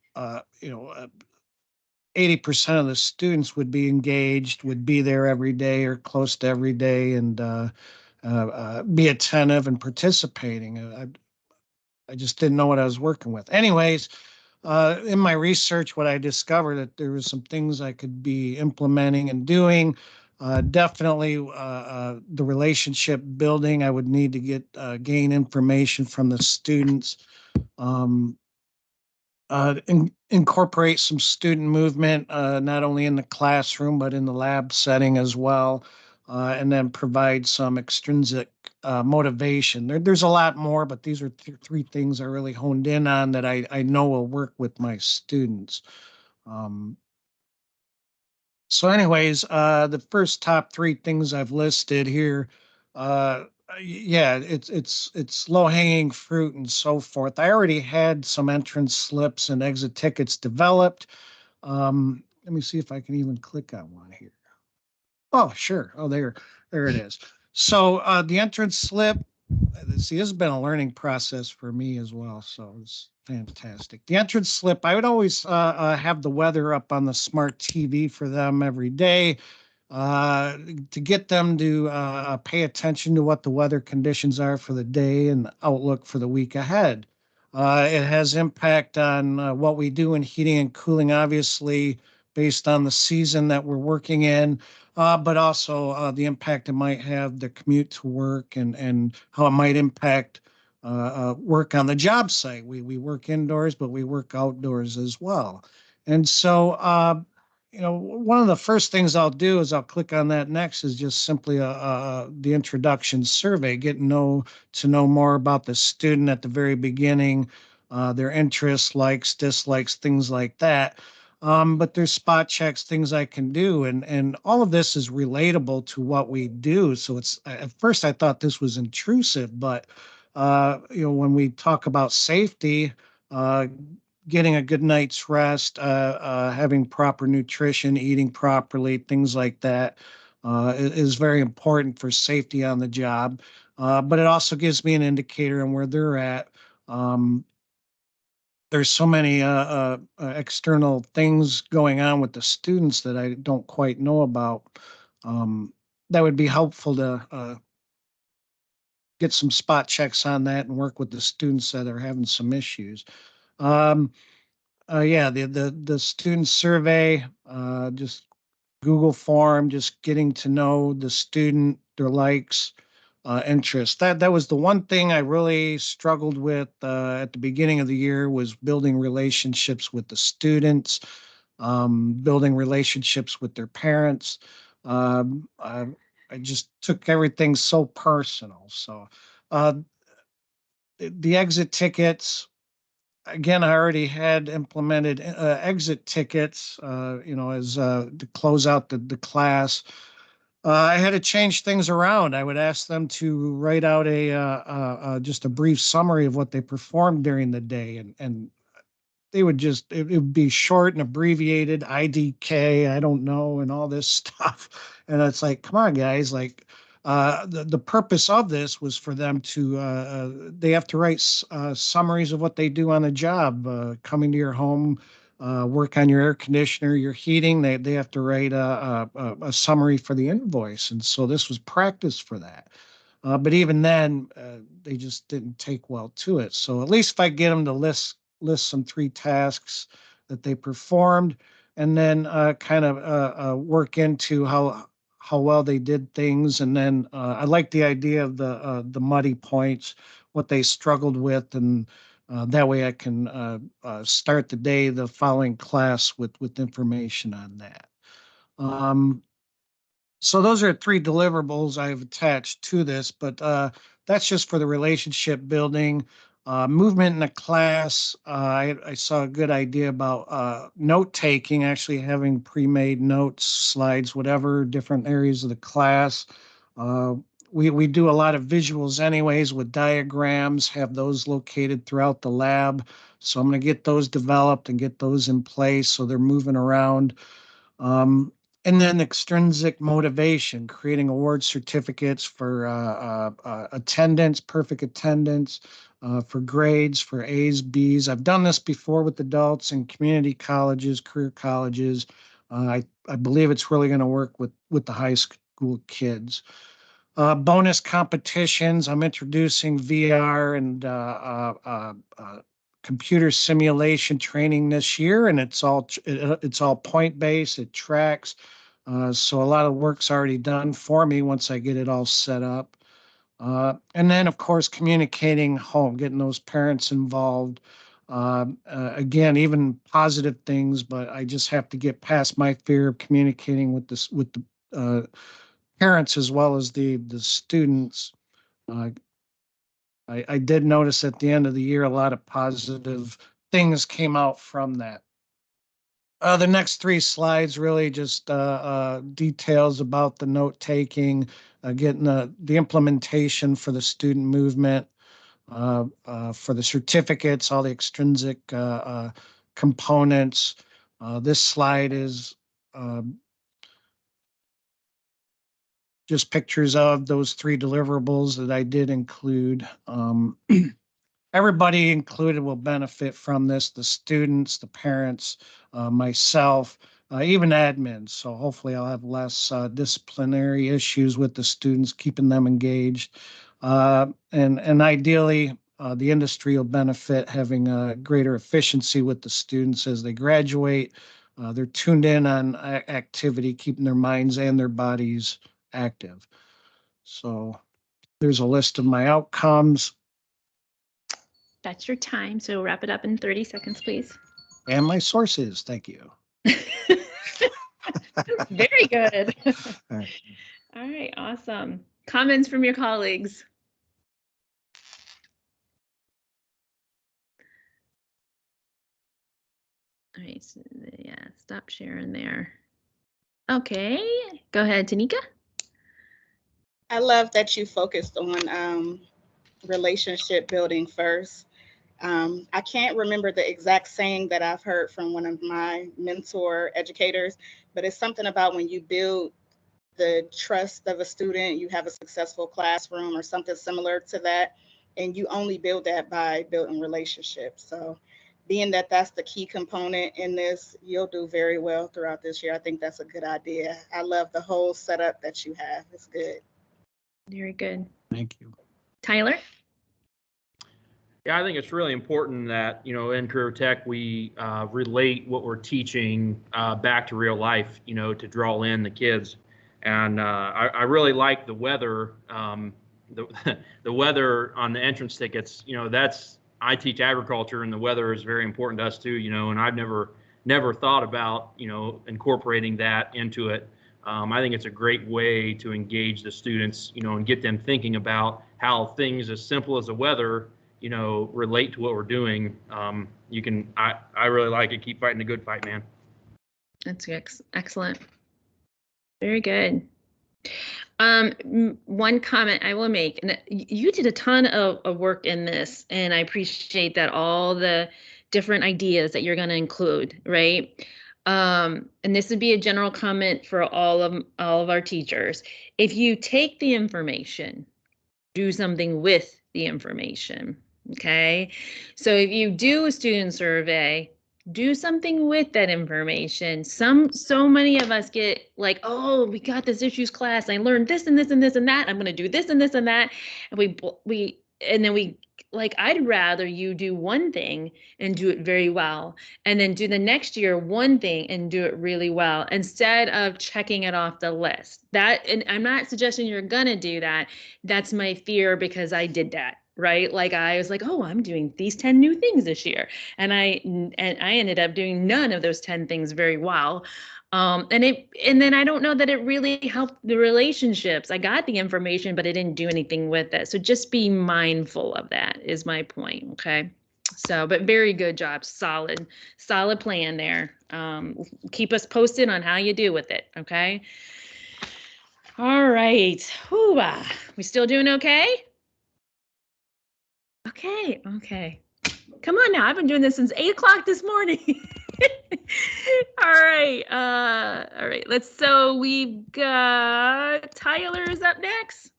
80% of the students would be engaged, would be there every day or close to every day, and be attentive and participating. I just didn't know what I was working with. Anyways, in my research, what I discovered that there was some things I could be implementing and doing. Definitely the relationship building. I would need to gain information from the students. Um, Incorporate some student movement, not only in the classroom, but in the lab setting as well, and then provide some extrinsic motivation. There's a lot more, but these are three things I really honed in on that I know will work with my students. Um, so anyways, the first top three things I've listed here, yeah, it's low hanging fruit and so forth. I already had some entrance slips and exit tickets developed. Let me see if I can even click on one here. Oh, sure. Oh, there it is. So the entrance slip, see, this has been a learning process for me as well. So it's fantastic. The entrance slip, I would always have the weather up on the smart TV for them every day to get them to pay attention to what the weather conditions are for the day and the outlook for the week ahead. It has impact on what we do in heating and cooling, obviously, based on the season that we're working in, but also the impact it might have the commute to work and how it might impact work on the job site. We work indoors, but we work outdoors as well. And so, one of the first things I'll do is I'll click on that next is just simply the introduction survey, to know more about the student at the very beginning, their interests, likes, dislikes, things like that. But there's spot checks, things I can do, and all of this is relatable to what we do. So it's at first I thought this was intrusive, but when we talk about safety, uh, getting a good night's rest, having proper nutrition, eating properly, things like that, is very important for safety on the job. But it also gives me an indicator on where they're at. Um, there's so many external things going on with the students that I don't quite know about. Um, that would be helpful to get some spot checks on that and work with the students that are having some issues. Yeah, the student survey, just Google form, just getting to know the student, their likes, interests. That was the one thing I really struggled with at the beginning of the year, was building relationships with the students, building relationships with their parents. I just took everything so personal. So uh, the exit tickets, again, I already had implemented exit tickets, as to close out the class. I had to change things around. I would ask them to write out just a brief summary of what they performed during the day, and they would just, it would be short and abbreviated, IDK, I don't know, and all this stuff. And it's like, come on, guys, like, the purpose of this was for them to, they have to write summaries of what they do on the job, coming to your home, work on your air conditioner, your heating. They have to write a summary for the invoice. And so this was practice for that. But even then, they just didn't take well to it. So at least if I get them to list some 3 tasks that they performed, and then kind of work into how well they did things. And then I like the idea of the muddy points, what they struggled with, and that way I can start the day, the following class, with information on that. So those are 3 deliverables I've attached to this, but that's just for the relationship building. Movement in the class, I saw a good idea about note taking, actually having pre-made notes, slides, whatever, different areas of the class. We do a lot of visuals anyways with diagrams, have those located throughout the lab. So I'm going to get those developed and get those in place so they're moving around. And then extrinsic motivation, creating award certificates for attendance, perfect attendance, for grades, for A's, B's. I've done this before with adults in community colleges, career colleges. I believe it's really going to work with the high school kids. Bonus competitions. I'm introducing VR and computer simulation training this year, and it's all point based. It tracks, so a lot of work's already done for me once I get it all set up. And then, of course, communicating home, getting those parents involved. Again, even positive things, but I just have to get past my fear of communicating with the parents as well as the students. I did notice at the end of the year, a lot of positive things came out from that. The next 3 slides really just details about the note taking, getting the implementation for the student movement, for the certificates, all the extrinsic components. This slide is just pictures of those 3 deliverables that I did include. Everybody included will benefit from this, the students, the parents, myself, even admins. So hopefully I'll have less disciplinary issues with the students, keeping them engaged. And ideally, the industry will benefit, having a greater efficiency with the students as they graduate. They're tuned in on activity, keeping their minds and their bodies active. So there's a list of my outcomes. That's your time. So wrap it up in 30 seconds, please. And my sources. Thank you. Very good. All right. All right, awesome. Comments from your colleagues? All right, so yeah, stop sharing there. Okay, go ahead, Tanika. I love that you focused on relationship building first. I can't remember the exact saying that I've heard from one of my mentor educators, but it's something about when you build the trust of a student, you have a successful classroom or something similar to that. And you only build that by building relationships. So being that that's the key component in this, you'll do very well throughout this year. I think that's a good idea. I love the whole setup that you have. It's good. Very good. Thank you. Tyler? Yeah, I think it's really important that, in Career Tech, we relate what we're teaching back to real life, to draw in the kids. And I really like the weather, the weather on the entrance tickets. I teach agriculture, and the weather is very important to us too, and I've never thought about, incorporating that into it. I think it's a great way to engage the students, and get them thinking about how things as simple as the weather, relate to what we're doing. I really like it. Keep fighting the good fight, man. That's excellent. Very good. One comment I will make, and you did a ton of work in this, and I appreciate that, all the different ideas that you're going to include, right? And this would be a general comment for all of our teachers. If you take the information, do something with the information. Okay. So if you do a student survey, do something with that information. So many of us get like, oh, we got this issues class. I learned this and this and this and that. I'm going to do this and this and that. And we like, I'd rather you do one thing and do it very well, and then do the next year one thing and do it really well, instead of checking it off the list. And I'm not suggesting you're going to do that. That's my fear, because I did that. Right? Like, I was like, oh, I'm doing these 10 new things this year. And I ended up doing none of those 10 things very well. And then I don't know that it really helped the relationships. I got the information, but I didn't do anything with it. So just be mindful of that is my point. Okay. So, but very good job. Solid plan there. Keep us posted on how you do with it. Okay. All right. Whew, we still doing okay? Okay. Come on now. I've been doing this since 8 o'clock this morning. All right. So we've got Tyler's up next.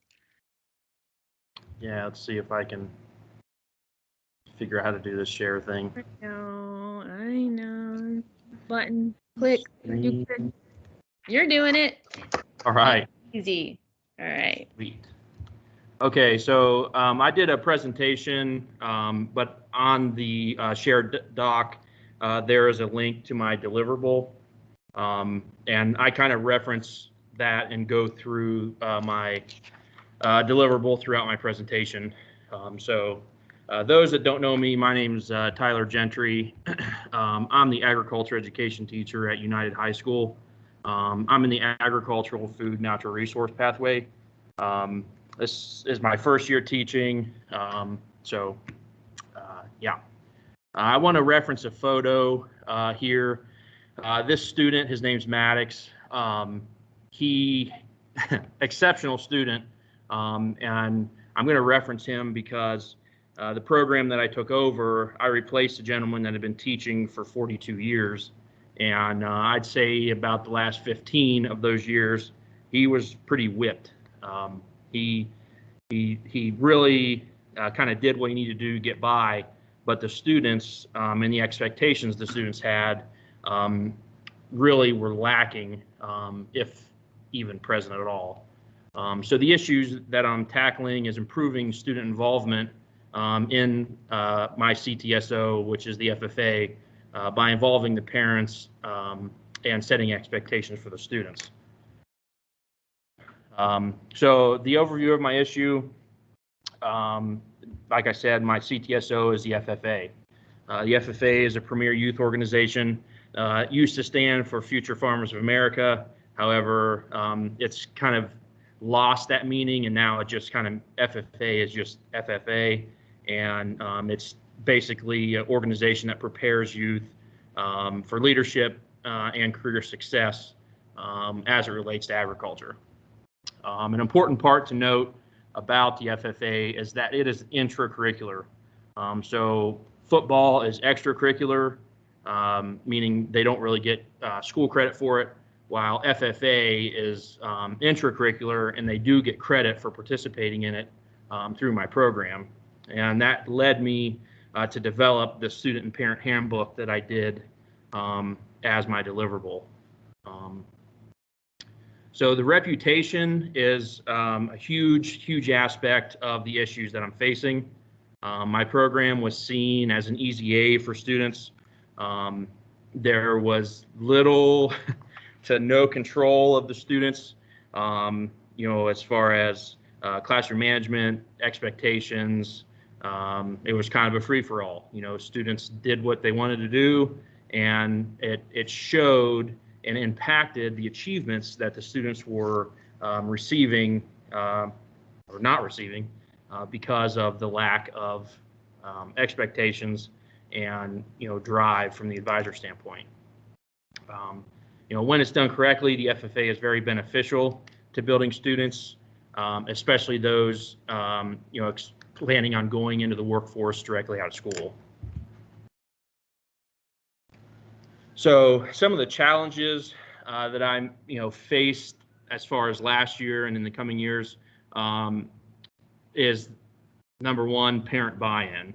Yeah, let's see if I can figure out how to do this share thing. I know. Button, click. You're doing it. All right. Easy. All right. Sweet. Okay, so I did a presentation, but on the shared doc, there is a link to my deliverable, and I kind of reference that and go through my deliverable throughout my presentation. So those that don't know me, my name is Tyler Gentry. I'm the agriculture education teacher at United High School. I'm in the agricultural food natural resource pathway. This is my first year teaching, yeah. I want to reference a photo here. This student, his name's Maddox. He, exceptional student, and I'm going to reference him because the program that I took over, I replaced a gentleman that had been teaching for 42 years, and I'd say about the last 15 of those years, he was pretty whipped. He really kind of did what he needed to do to get by, but the students and the expectations the students had really were lacking, if even present at all. So the issues that I'm tackling is improving student involvement in my CTSO, which is the FFA, by involving the parents and setting expectations for the students. So the overview of my issue, like I said, my CTSO is the FFA. The FFA is a premier youth organization. It used to stand for Future Farmers of America. However, it's kind of lost that meaning, and now it just kind of, FFA is just FFA, and it's basically an organization that prepares youth for leadership and career success as it relates to agriculture. An important part to note about the FFA is that it is intracurricular. So football is extracurricular, meaning they don't really get school credit for it, while FFA is intracurricular, and they do get credit for participating in it through my program. And that led me to develop the student and parent handbook that I did as my deliverable. So the reputation is a huge aspect of the issues that I'm facing. My program was seen as an easy A for students. There was little to no control of the students, as far as classroom management, expectations. It was kind of a free-for-all. Students did what they wanted to do, and it showed and impacted the achievements that the students were receiving or not receiving because of the lack of expectations and drive from the advisor standpoint. When it's done correctly, the FFA is very beneficial to building students, especially those planning on going into the workforce directly out of school. So some of the challenges that I'm faced as far as last year and in the coming years is, number one, parent buy-in.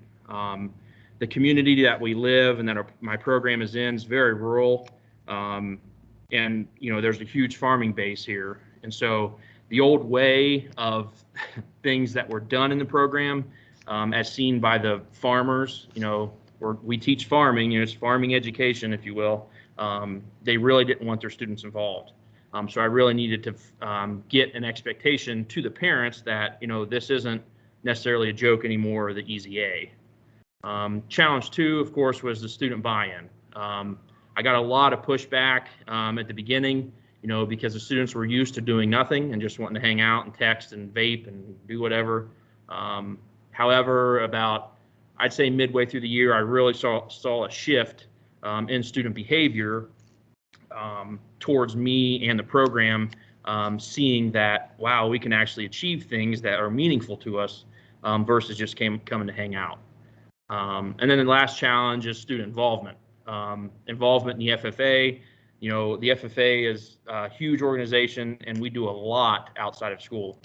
The community that we live and that my program is in is very rural, and there's a huge farming base here. And so the old way of things that were done in the program, as seen by the farmers, we teach farming, it's farming education, if you will. They really didn't want their students involved. So I really needed to get an expectation to the parents that, this isn't necessarily a joke anymore, or the easy A. Challenge two, of course, was the student buy-in. I got a lot of pushback at the beginning, because the students were used to doing nothing and just wanting to hang out and text and vape and do whatever. However, I'd say midway through the year, I really saw a shift in student behavior towards me and the program, seeing that, wow, we can actually achieve things that are meaningful to us versus just coming to hang out. And then the last challenge is student involvement. Involvement in the FFA. The FFA is a huge organization, and we do a lot outside of school.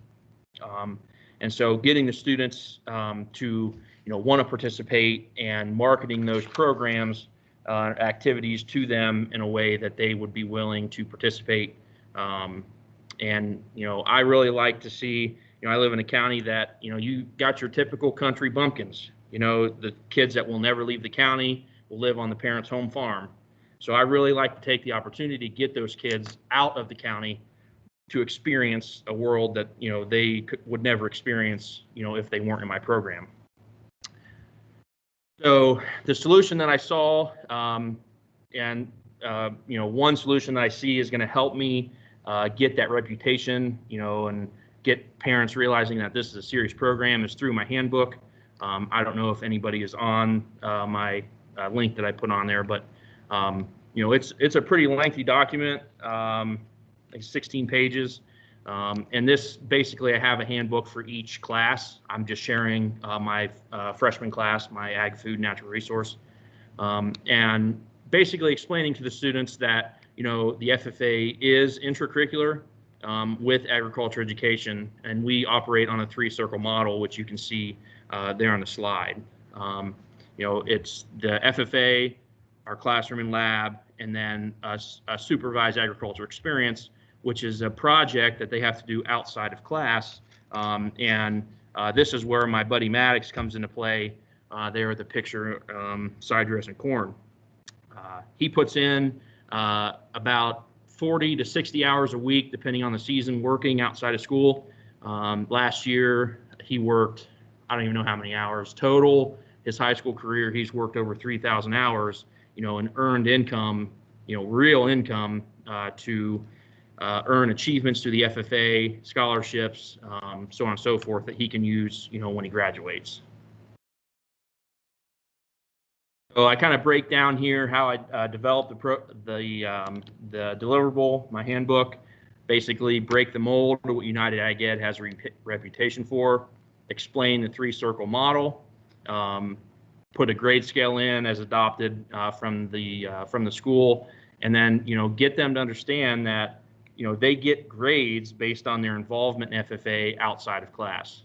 And so getting the students to want to participate and marketing those programs, activities to them in a way that they would be willing to participate. And I really like to see, I live in a county that, you got your typical country bumpkins, the kids that will never leave the county, will live on the parents' home farm. So I really like to take the opportunity to get those kids out of the county to experience a world that, they would never experience, if they weren't in my program. So the solution that I saw, one solution that I see is going to help me get that reputation, and get parents realizing that this is a serious program, is through my handbook. I don't know if anybody is on my link that I put on there, but it's a pretty lengthy document, like 16 pages. And this, basically, I have a handbook for each class. I'm just sharing my freshman class, my ag, food, natural resource, and basically explaining to the students that, the FFA is intracurricular with agriculture education, and we operate on a 3-circle model, which you can see there on the slide. It's the FFA, our classroom and lab, and then a supervised agriculture experience, which is a project that they have to do outside of class. This is where my buddy Maddox comes into play. There at the picture, side dressing corn. He puts in about 40 to 60 hours a week, depending on the season, working outside of school. Last year, he worked, I don't even know how many hours total. His high school career, he's worked over 3,000 hours, and earned income, real income to earn achievements through the FFA, scholarships, so on and so forth, that he can use, when he graduates. So I kind of break down here how I developed the deliverable, my handbook. Basically, break the mold of what United Ag Ed has a reputation for. Explain the 3-circle model. Put a grade scale in as adopted from the school, and then get them to understand that they get grades based on their involvement in FFA outside of class.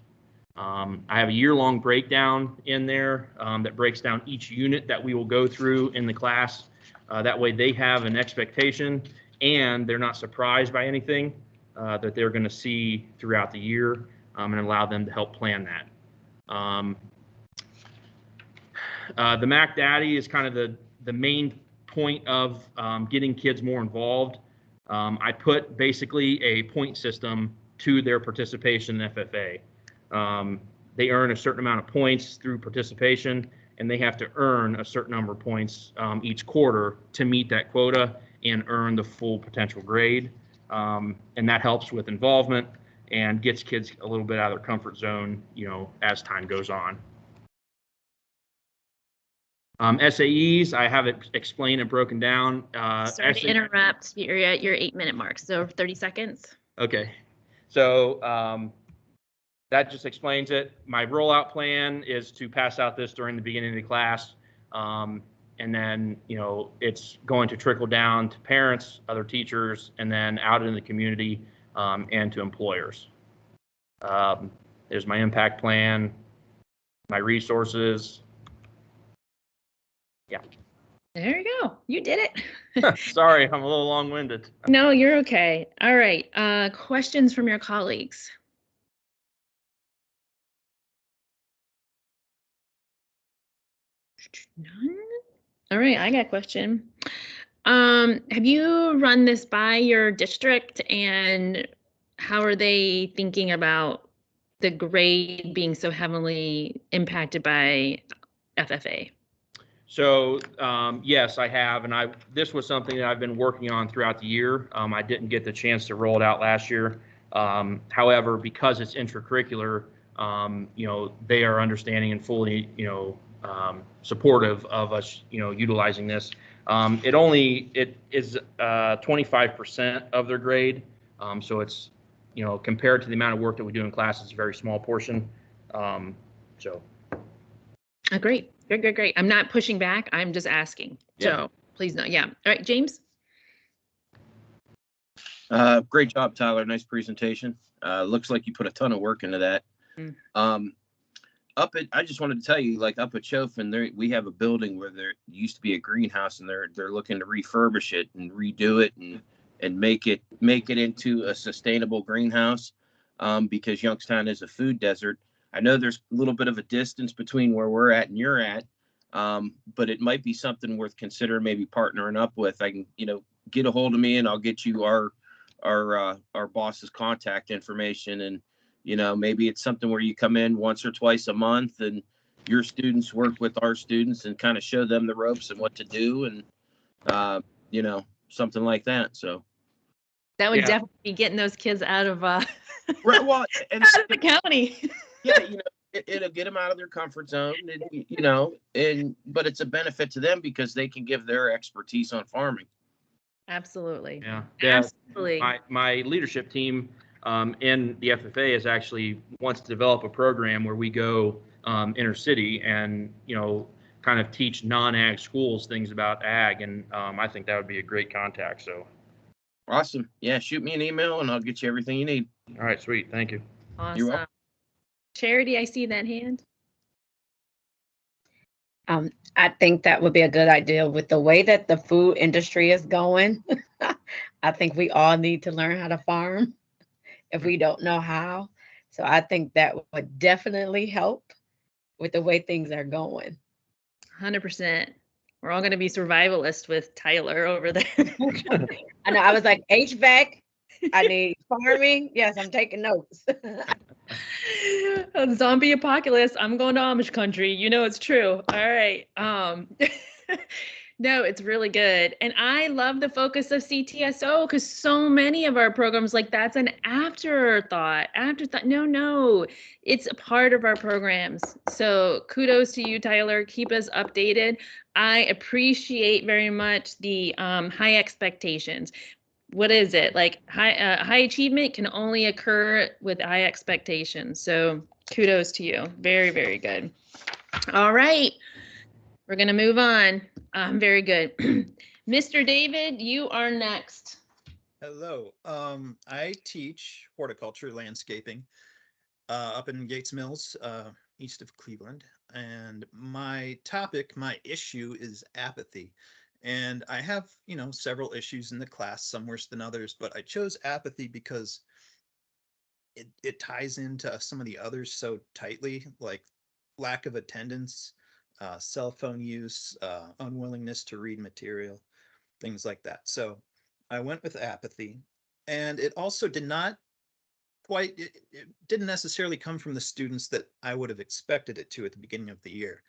I have a year-long breakdown in there that breaks down each unit that we will go through in the class. That way they have an expectation and they're not surprised by anything. that they're going to see throughout the year, and allow them to help plan that. The Mac Daddy is kind of the main point of getting kids more involved. I put basically a point system to their participation in FFA. They earn a certain amount of points through participation, and they have to earn a certain number of points each quarter to meet that quota and earn the full potential grade. And that helps with involvement and gets kids a little bit out of their comfort zone, as time goes on. SAEs, I have it explained and broken down. Sorry to interrupt. You're at your 8-minute mark, so 30 seconds. Okay. So that just explains it. My rollout plan is to pass out this during the beginning of the class. And then, it's going to trickle down to parents, other teachers, and then out in the community and to employers. There's my impact plan, my resources. Yeah. There you go. You did it. Sorry, I'm a little long-winded. No, you're okay. All right. Questions from your colleagues? None? All right, I got a question. Have you run this by your district, and how are they thinking about the grade being so heavily impacted by FFA? So yes, I have, and this was something that I've been working on throughout the year. I didn't get the chance to roll it out last year. However, because it's intracurricular, they are understanding and fully, supportive of us, utilizing this. It is 25% of their grade, so it's, compared to the amount of work that we do in class, it's a very small portion. Great. Great. I'm not pushing back. I'm just asking. Yeah. So please no. Yeah. All right, James. Great job, Tyler. Nice presentation. Looks like you put a ton of work into that. I just wanted to tell you, like up at Chaffin, we have a building where there used to be a greenhouse, and they're looking to refurbish it and redo it and make it into a sustainable greenhouse, because Youngstown is a food desert. I know there's a little bit of a distance between where we're at and you're at, but it might be something worth considering maybe partnering up with. I can, get a hold of me, and I'll get you our boss's contact information, and maybe it's something where you come in once or twice a month and your students work with our students and kind of show them the ropes and what to do, and something like that. So that would definitely be getting those kids out of right, well, and out of the county. Yeah, it'll get them out of their comfort zone, and but it's a benefit to them because they can give their expertise on farming. Absolutely. Yeah. Absolutely. My leadership team in the FFA wants to develop a program where we go inner city and kind of teach non-ag schools things about ag, and I think that would be a great contact. So awesome. Yeah, shoot me an email and I'll get you everything you need. All right, sweet. Thank you. Awesome. You're welcome. Charity, I see that hand. I think that would be a good idea with the way that the food industry is going. I think we all need to learn how to farm if we don't know how. So I think that would definitely help with the way things are going. 100%. We're all going to be survivalists with Tyler over there. I know. I was like, HVAC, I need farming. Yes, I'm taking notes. Zombie apocalypse. I'm going to Amish country. It's true. All right. No, it's really good. And I love the focus of CTSO because so many of our programs, like that's an afterthought. No, it's a part of our programs. So kudos to you, Tyler. Keep us updated. I appreciate very much the high expectations. What is it? Like high achievement can only occur with high expectations. So kudos to you. Very, very good. All right. We're going to move on. Very good. Mr. David, you are next. Hello. I teach horticulture landscaping up in Gates Mills, east of Cleveland. And my issue is apathy. And I have, several issues in the class, some worse than others, but I chose apathy because it ties into some of the others so tightly, like lack of attendance, cell phone use, unwillingness to read material, things like that. So I went with apathy. And it also did not it didn't necessarily come from the students that I would have expected it to at the beginning of the year.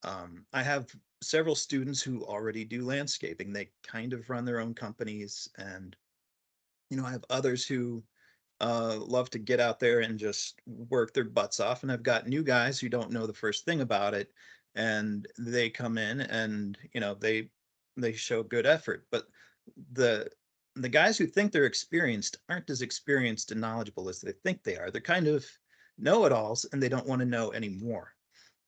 I have several students who already do landscaping. They kind of run their own companies, and I have others who love to get out there and just work their butts off. And I've got new guys who don't know the first thing about it, and they come in and they show good effort. But the the guys who think they're experienced aren't as experienced and knowledgeable as they think they are. They're kind of know-it-alls, and they don't want to know anymore.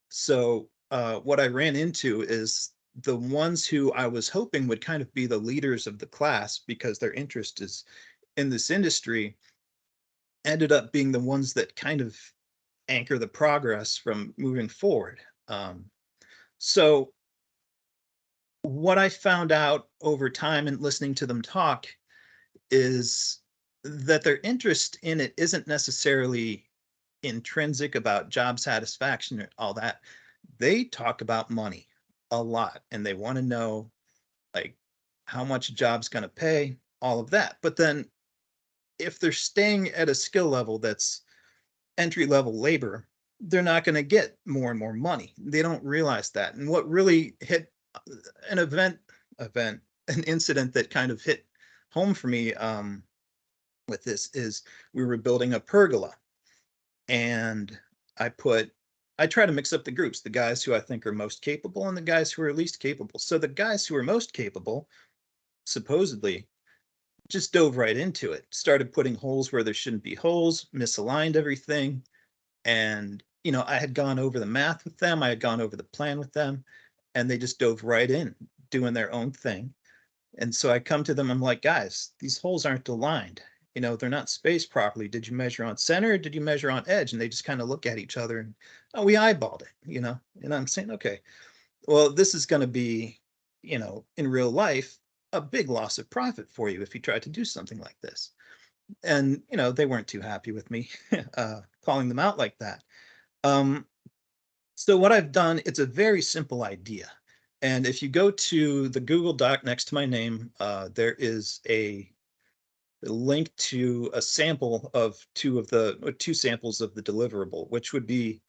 So what I ran into is the ones who I was hoping would kind of be the leaders of the class because their interest is in this industry ended up being the ones that kind of anchor the progress from moving forward. So what I found out over time and listening to them talk is that their interest in it isn't necessarily intrinsic about job satisfaction or all that. They talk about money a lot, and they want to know like how much a job's going to pay, all of that. But then if they're staying at a skill level that's entry level labor, they're not going to get more and more money. They don't realize that. And what really hit an an incident that kind of hit home for me with this is we were building a pergola, and I try to mix up the groups, the guys who I think are most capable and the guys who are least capable. So the guys who are most capable, supposedly, just dove right into it, started putting holes where there shouldn't be holes, misaligned everything. And, I had gone over the math with them, I had gone over the plan with them, and they just dove right in, doing their own thing. And so I come to them, I'm like, guys, these holes aren't aligned. They're not spaced properly. Did you measure on center or did you measure on edge? And they just kind of look at each other and, oh, we eyeballed it, and I'm saying, okay, well, this is going to be, in real life, a big loss of profit for you if you try to do something like this. And, they weren't too happy with me calling them out like that. So what I've done, it's a very simple idea. And if you go to the Google Doc next to my name, there is a link to a sample of two samples of the deliverable, which would be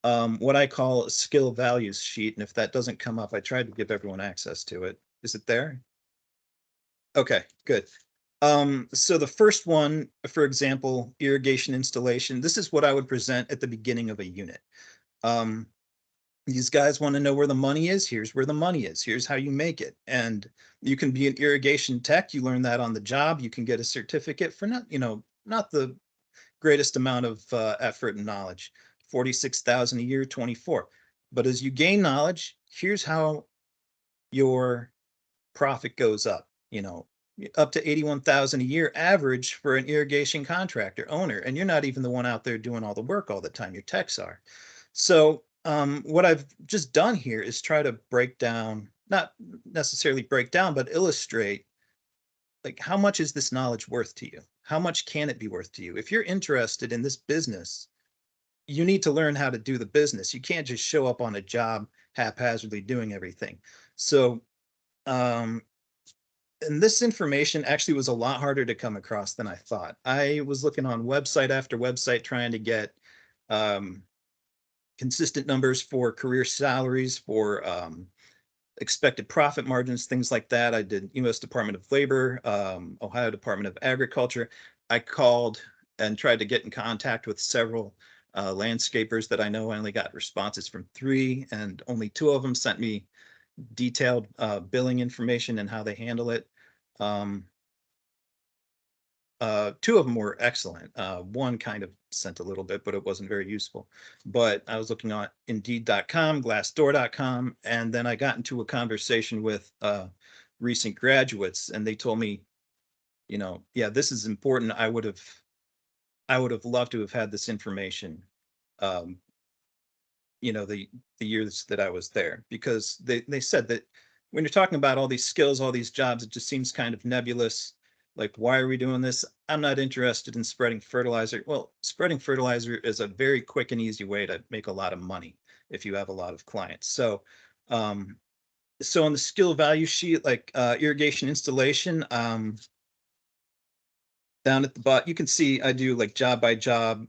what I call a skill values sheet. And if that doesn't come up, I tried to give everyone access to it. Is it there? Okay, good. So the first one, for example, irrigation installation, this is what I would present at the beginning of a unit. These guys want to know where the money is. Here's where the money is. Here's how you make it. And you can be an irrigation tech. You learn that on the job. You can get a certificate for not the greatest amount of effort and knowledge, 46,000 a year, 24. But as you gain knowledge, here's how your profit goes up, up to 81,000 a year average for an irrigation contractor owner. And you're not even the one out there doing all the work all the time. Your techs are. So what I've just done here is try to break down, not necessarily break down, but illustrate like how much is this knowledge worth to you? How much can it be worth to you? If you're interested in this business, you need to learn how to do the business. You can't just show up on a job haphazardly doing everything. So, and this information actually was a lot harder to come across than I thought. I was looking on website after website trying to get consistent numbers for career salaries, for expected profit margins, things like that. I did U.S. Department of Labor, Ohio Department of Agriculture. I called and tried to get in contact with several landscapers that I know. I only got responses from 3, and only 2 of them sent me detailed billing information and how they handle it. 2 of them were excellent. One kind of sent a little bit, but it wasn't very useful. But I was looking on Indeed.com, Glassdoor.com, and then I got into a conversation with recent graduates, and they told me, yeah, this is important. I would have loved to have had this information, the years that I was there, because they said that when you're talking about all these skills, all these jobs, it just seems kind of nebulous. Like, why are we doing this? I'm not interested in spreading fertilizer. Well, spreading fertilizer is a very quick and easy way to make a lot of money if you have a lot of clients. So, so on the skill value sheet, like irrigation installation, down at the bottom, you can see I do like job by job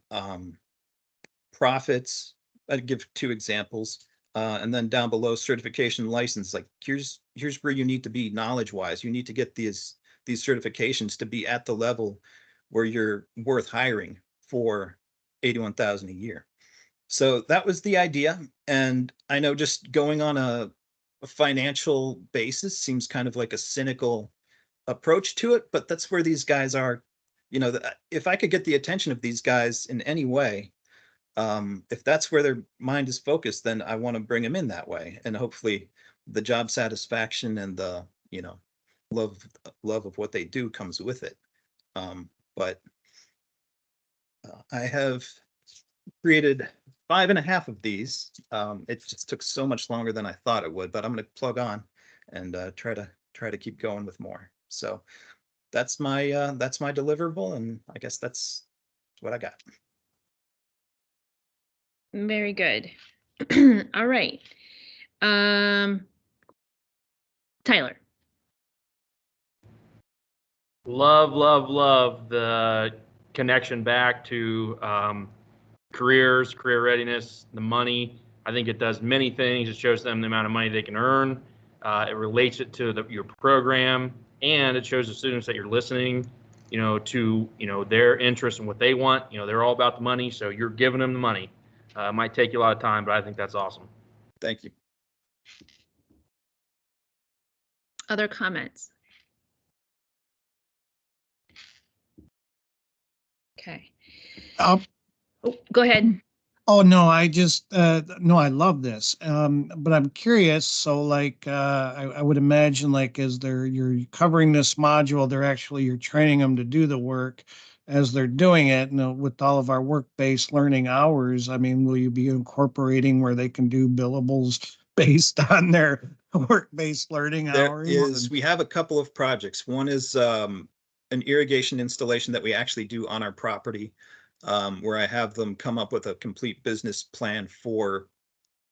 profits. I'd give 2 examples. And then down below, certification license, like here's where you need to be knowledge wise. You need to get these certifications to be at the level where you're worth hiring for 81,000 a year. So that was the idea. And I know just going on a financial basis seems kind of like a cynical approach to it, but that's where these guys are. You know, if I could get the attention of these guys in any way, if that's where their mind is focused, then I want to bring them in that way. And hopefully the job satisfaction and the, you know, love of what they do comes with it. But I have created 5.5 of these. It just took so much longer than I thought it would, but I'm going to plug on and try to keep going with more. So that's my deliverable, and I guess that's what I got. Very good. All right. Tyler. Love the connection back to careers, career readiness, the money. I think it does many things. It shows them the amount of money they can earn. It relates it to your program, and it shows the students that you're listening, to, their interest and what they want. They're all about the money, so you're giving them the money. It might take you a lot of time, but I think that's awesome. Thank you. Other comments? Okay. Oh, go ahead. Oh, no, I just, no, I love this. But I'm curious. So like, I would imagine like as you're covering this module, you're training them to do the work as they're doing it. With all of our work-based learning hours, I mean, will you be incorporating where they can do billables based on their work-based learning hours? We have a couple of projects. One is an irrigation installation that we actually do on our property, where I have them come up with a complete business plan for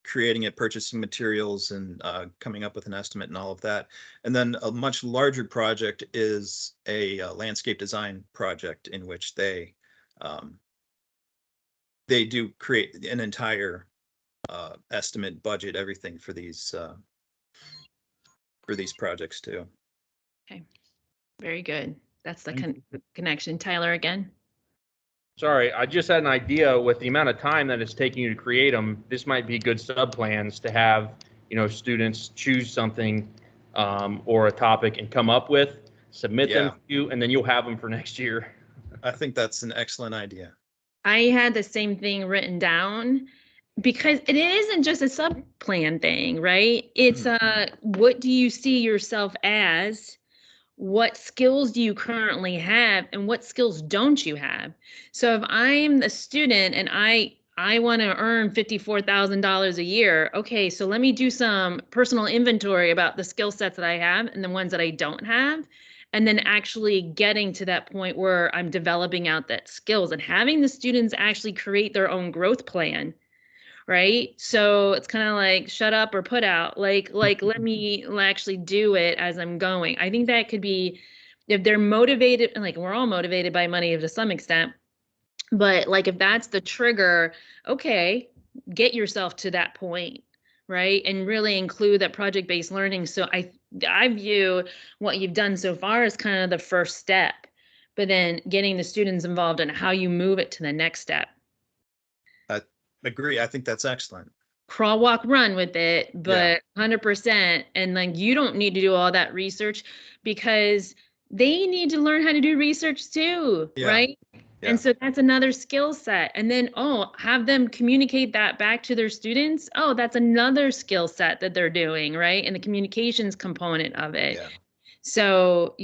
creating it, purchasing materials, and coming up with an estimate and all of that. And then a much larger project is a landscape design project in which they do create an entire estimate, budget, everything for these projects too. Okay, very good. That's the connection. Tyler again. Sorry, I just had an idea with the amount of time that it's taking you to create them. This might be good sub plans to have, students choose something or a topic and come up with, submit them to you, and then you'll have them for next year. I think that's an excellent idea. I had the same thing written down because it isn't just a sub plan thing, right? It's what do you see yourself as? What skills do you currently have and what skills don't you have? So if I'm the student and I want to earn $54,000 a year, okay, so let me do some personal inventory about the skill sets that I have and the ones that I don't have, and then actually getting to that point where I'm developing out that skills and having the students actually create their own growth plan. Right. So it's kind of like shut up or put out, like let me actually do it as I'm going. I think that could be, if they're motivated, and like we're all motivated by money to some extent, but like if that's the trigger, okay, get yourself to that point, right? And really include that project-based learning. So I view what you've done so far as kind of the first step, but then getting the students involved in how you move it to the next step. Agree. I think that's excellent. Crawl, walk, run with it, but 100%. And like, you don't need to do all that research because they need to learn how to do research too, right? Yeah. And so that's another skill set. And then, have them communicate that back to their students. Oh, that's another skill set that they're doing, right? And the communications component of it. Yeah. So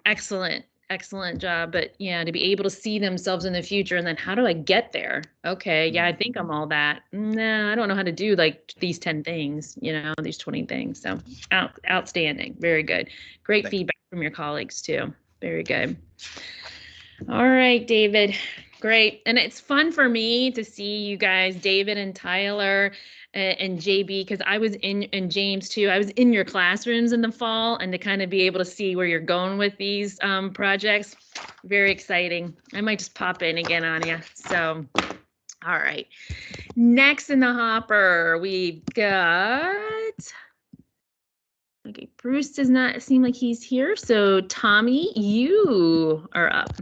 excellent. excellent job. But yeah, to be able to see themselves in the future and then how do I get there? Okay, yeah, I think I'm all that. Nah, I don't know how to do like these 10 things, these 20 things. So outstanding. Very good. Great Thank you. feedback from your colleagues too. Very good. All right, David. Great. And it's fun for me to see you guys, David and Tyler and JB, because I was and James too. I was in your classrooms in the fall, and to kind of be able to see where you're going with these projects, very exciting. I might just pop in again on you. So, all right. Next in the hopper, we've got. Okay, Bruce does not seem like he's here. So, Tommy, you are up.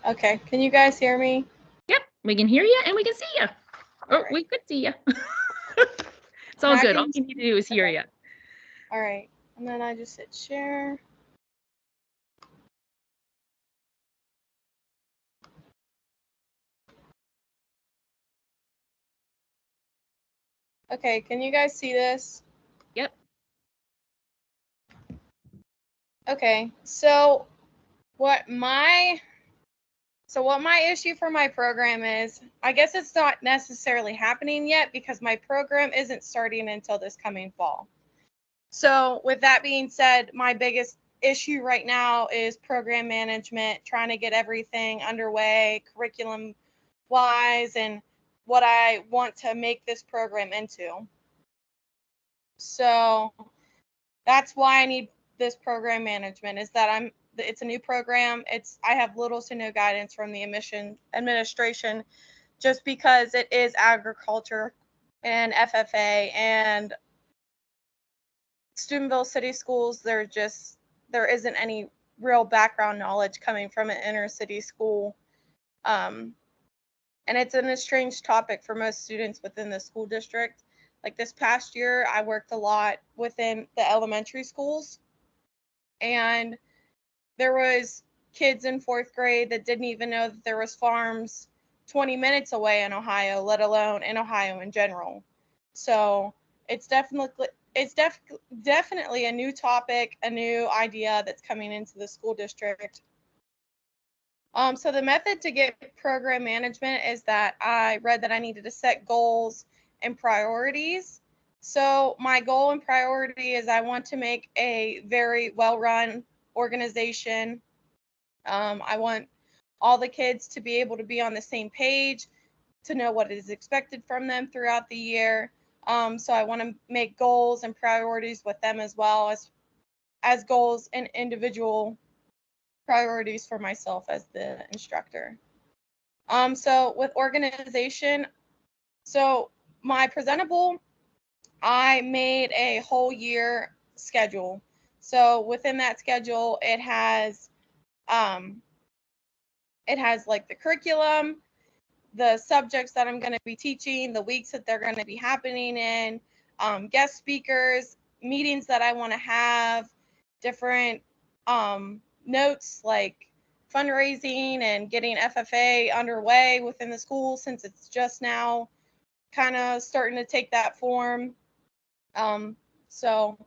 Okay, can you guys hear me? Yep, we can hear you and we can see you. Oh, right. we could see you. It's all good. All you need to do is hear you. All right, and then I just hit share. Okay, can you guys see this? Yep. Okay, so what my issue for my program is, I guess it's not necessarily happening yet because my program isn't starting until this coming fall. So with that being said, my biggest issue right now is program management, trying to get everything underway, curriculum wise, and what I want to make this program into. So that's why I need this program management, is that it's a new program. I have little to no guidance from the administration, just because it is agriculture and FFA and Steubenville City Schools. There isn't any real background knowledge coming from an inner city school. And it's an estranged topic for most students within the school district. Like this past year, I worked a lot within the elementary schools, and there was kids in 4th grade that didn't even know that there was farms 20 minutes away in Ohio, let alone in Ohio in general. So it's definitely a new topic, a new idea that's coming into the school district. So the method to get program management is that I read that I needed to set goals and priorities. So my goal and priority is I want to make a very well-run organization. I want all the kids to be able to be on the same page, to know what is expected from them throughout the year. So I want to make goals and priorities with them, as well as goals and individual priorities for myself as the instructor. So with organization, so my presentable, I made a whole year schedule. So within that schedule, it has like the curriculum, the subjects that I'm going to be teaching, the weeks that they're going to be happening in, guest speakers, meetings that I want to have, different notes like fundraising and getting FFA underway within the school, since it's just now kind of starting to take that form. So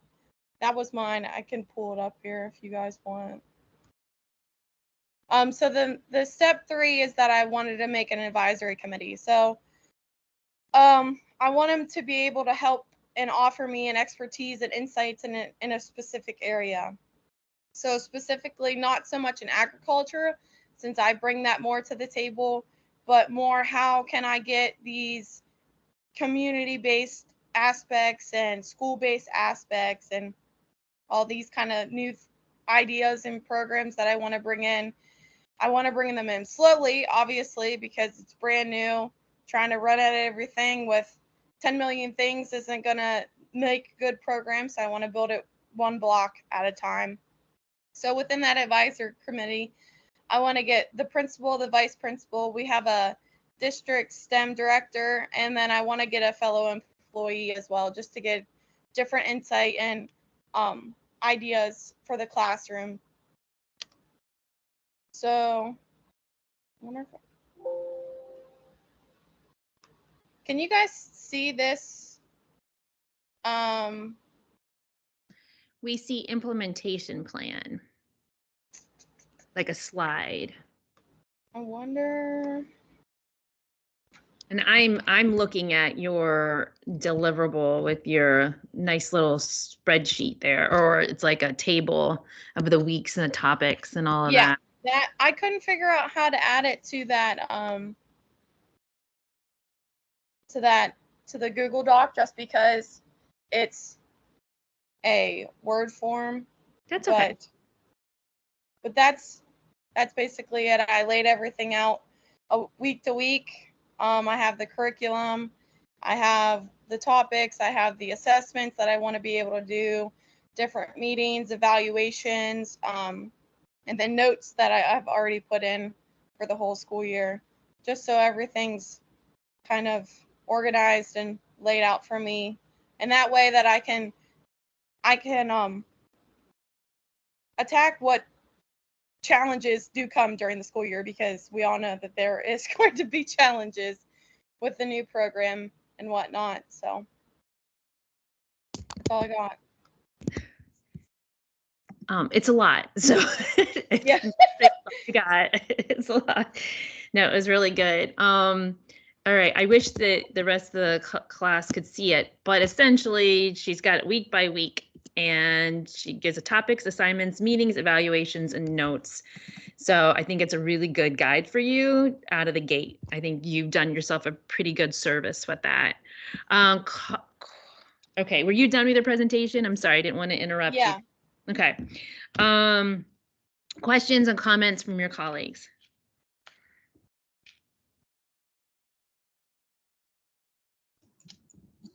that was mine. I can pull it up here if you guys want. So then the step 3 is that I wanted to make an advisory committee. So I want them to be able to help and offer me an expertise and insights in a specific area. So specifically, not so much in agriculture, since I bring that more to the table, but more how can I get these community-based aspects and school-based aspects and all these kind of new ideas and programs that I want to bring in. I want to bring them in slowly, obviously, because it's brand new. Trying to run at everything with 10 million things isn't going to make a good program. So I want to build it one block at a time. So within that advisor committee, I want to get the principal, the vice principal. We have a district STEM director, and then I want to get a fellow employee as well, just to get different insight and ideas for the classroom. So, can you guys see this We see implementation plan, like a slide. I wonder. And I'm looking at your deliverable with your nice little spreadsheet there, or it's like a table of the weeks and the topics and all of Yeah, that. that I couldn't figure out how to add it to that to the Google Doc just because it's a Word form. That's okay. But that's basically it. I laid everything out week to week. I have the curriculum, I have the topics, I have the assessments that I want to be able to do, different meetings, evaluations, and then notes that I've already put in for the whole school year, just so everything's kind of organized and laid out for me. And that way that I can attack what challenges do come during the school year, because we all know that there is going to be challenges with the new program and whatnot. So that's all I got. It's a lot. So Yeah. you got it's a lot. No, it was really good. All right. I wish that the rest of the class could see it, but essentially she's got it week by week, and she gives the topics, assignments, meetings, evaluations, and notes. So I think it's a really good guide for you out of the gate. I think you've done yourself a pretty good service with that. Okay, were you done with the presentation? I'm sorry, I didn't want to interrupt you. Yeah. Okay. Questions and comments from your colleagues?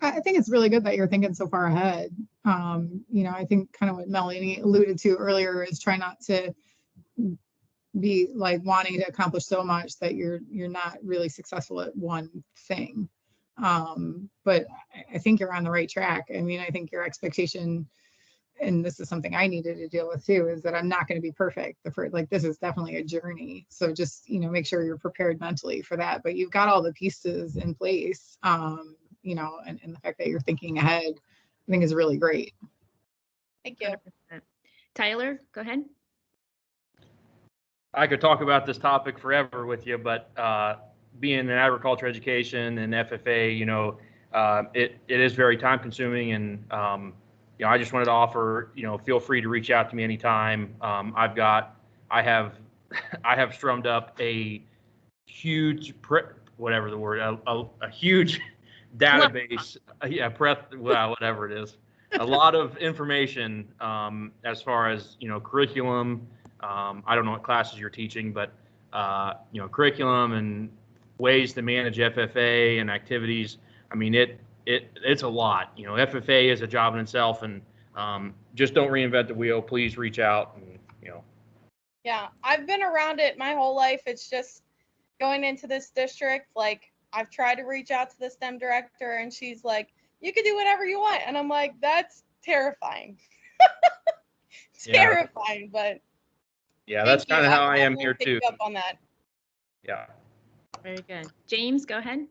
I think it's really good that you're thinking so far ahead. I think kind of what Melanie alluded to earlier is try not to be like wanting to accomplish so much that you're not really successful at one thing. But I think you're on the right track. I mean, I think your expectation, and this is something I needed to deal with too, is that I'm not going to be perfect. This is definitely a journey. So just, make sure you're prepared mentally for that. But you've got all the pieces in place, and the fact that you're thinking ahead, I think is really great. Thank you. 100%. Tyler, go ahead. I could talk about this topic forever with you, but being in agriculture education and FFA, it is very time consuming, and I just wanted to offer, feel free to reach out to me anytime. I have strummed up a huge, whatever the word, a huge database, whatever it is, a lot of information as far as, curriculum. I don't know what classes you're teaching, but, curriculum and ways to manage FFA and activities. I mean, it's a lot. FFA is a job in itself, and just don't reinvent the wheel. Please reach out, and Yeah, I've been around it my whole life. It's just going into this district, like I've tried to reach out to the STEM director, and she's like, you can do whatever you want. And I'm like, that's terrifying. Terrifying, but yeah, that's kind of how I am here too. Up on that. Yeah. Very good. James, go ahead.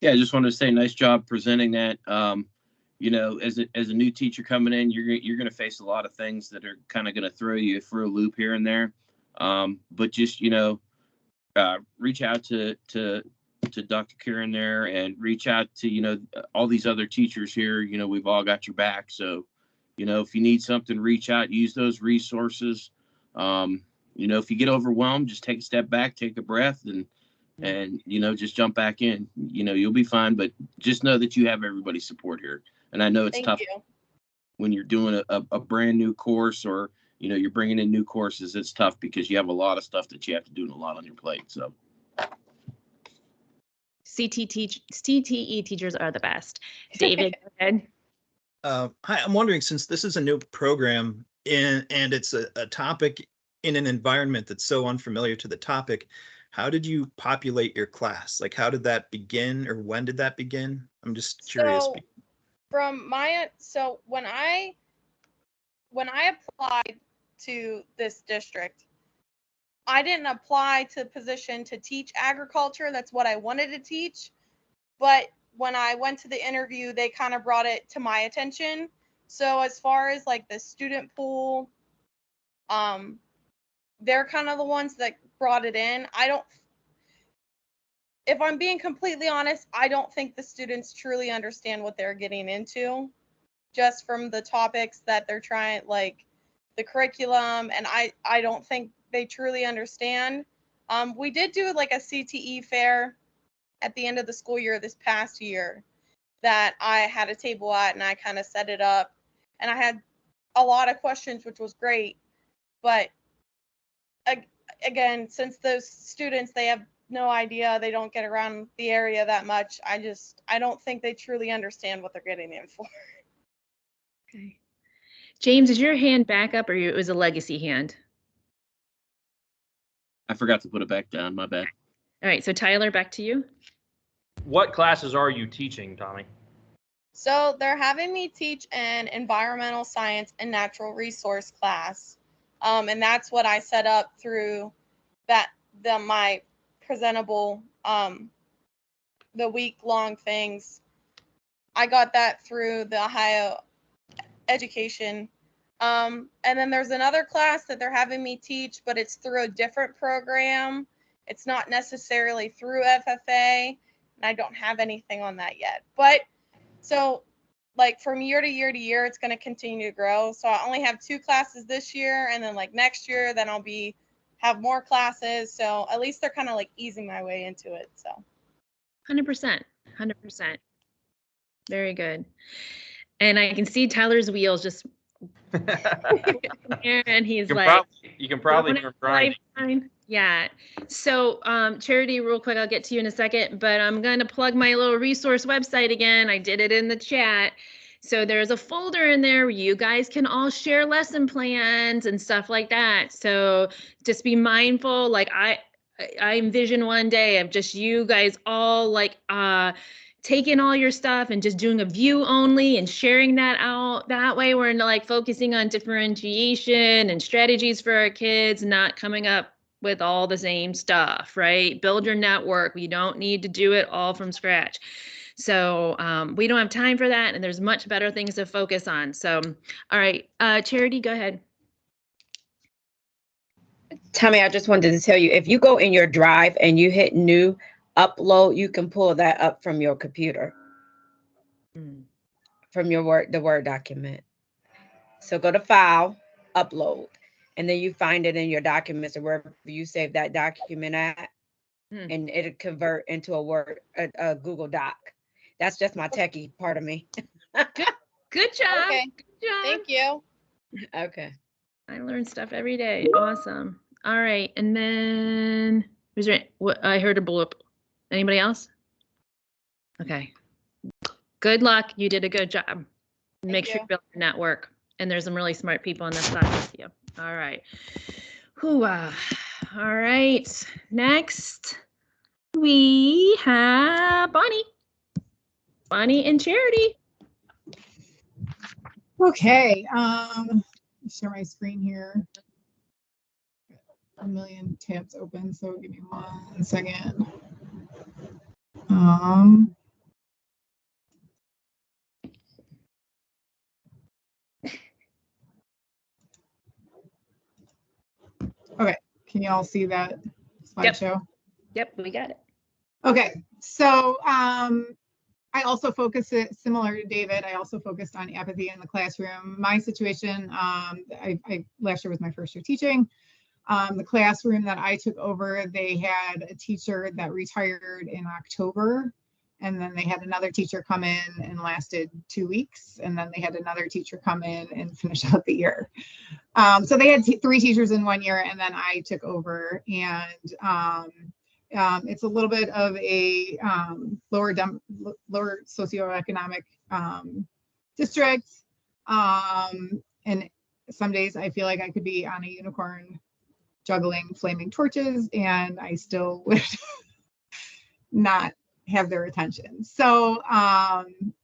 Yeah, I just wanted to say nice job presenting that. As a new teacher coming in, you're going to face a lot of things that are kind of going to throw you for a loop here and there. But just reach out to Dr. Kieran there, and reach out to all these other teachers here. We've all got your back. So if you need something, reach out, use those resources. If you get overwhelmed, just take a step back, take a breath, and just jump back in. You'll be fine, but just know that you have everybody's support here. And I know it's tough when you're doing a brand new course, or you're bringing in new courses. It's tough because you have a lot of stuff that you have to do and a lot on your plate. So CTE teachers are the best. David, go ahead. Hi, I'm wondering, since this is a new program and it's a topic in an environment that's so unfamiliar to the topic, how did you populate your class? Like, how did that begin, or when did that begin? I'm just curious. So when I applied to this district, I didn't apply to the position to teach agriculture. That's what I wanted to teach. But when I went to the interview, they kind of brought it to my attention. So as far as like the student pool, they're kind of the ones that brought it in. If I'm being completely honest, I don't think the students truly understand what they're getting into, just from the topics that they're trying, like the curriculum, and I don't think they truly understand. We did do like a CTE fair at the end of the school year this past year that I had a table at, and I kind of set it up, and I had a lot of questions, which was great. But again, since those students, they have no idea, they don't get around the area that much, I don't think they truly understand what they're getting in for. Okay. James, is your hand back up, or it was a legacy hand? I forgot to put it back down. My bad. All right, so Tyler, back to you. What classes are you teaching, Tommy? So they're having me teach an environmental science and natural resource class. And that's what I set up through my presentable, the week-long things. I got that through the Ohio Education. And then there's another class that they're having me teach, but it's through a different program. It's not necessarily through FFA, and I don't have anything on that yet. But so like from year to year to year, it's going to continue to grow. So I only have 2 classes this year, and then like next year, then I'll have more classes. So at least they're kind of like easing my way into it. So 100%, 100%. Very good. And I can see Tyler's wheels just and he's like, you can probably hear him grinding. Yeah. So Charity, real quick, I'll get to you in a second, but I'm going to plug my little resource website again. I did it in the chat. So there's a folder in there where you guys can all share lesson plans and stuff like that. So just be mindful. Like I envision one day of just you guys all like taking all your stuff and just doing a view only and sharing that out. That way we're like focusing on differentiation and strategies for our kids, not coming up with all the same stuff, right? Build your network. We don't need to do it all from scratch. So we don't have time for that, and there's much better things to focus on. So, all right, Charity, go ahead. Tommy, I just wanted to tell you, if you go in your drive and you hit new upload, you can pull that up from your computer, from your the Word document. So go to File, Upload, and then you find it in your documents or wherever you save that document at, and it'll convert into a Google Doc. That's just my techie part of me. Good job. Okay. Good job. Thank you. Okay. I learn stuff every day. Awesome. All right, and then was there what I heard a bloop. Anybody else? Okay. Good luck. You did a good job. Make sure you build your network. And there's some really smart people on this side with you. All right. Hoo-ah. All right. Next, we have Bonnie. Bonnie and Charity. Okay. Share my screen here. A million tabs open, so give me 1 second. Okay, can you all see that slideshow? Yep, we got it. Okay, so I also focus it similar to David. I also focused on apathy in the classroom. My situation, last year was my first year teaching. The classroom that I took over, they had a teacher that retired in October, and then they had another teacher come in and lasted 2 weeks, and then they had another teacher come in and finish out the year. So they had 3 teachers in 1 year, and then I took over, and it's a little bit of a lower socioeconomic district, and some days I feel like I could be on a unicorn juggling flaming torches, and I still would not have their attention. So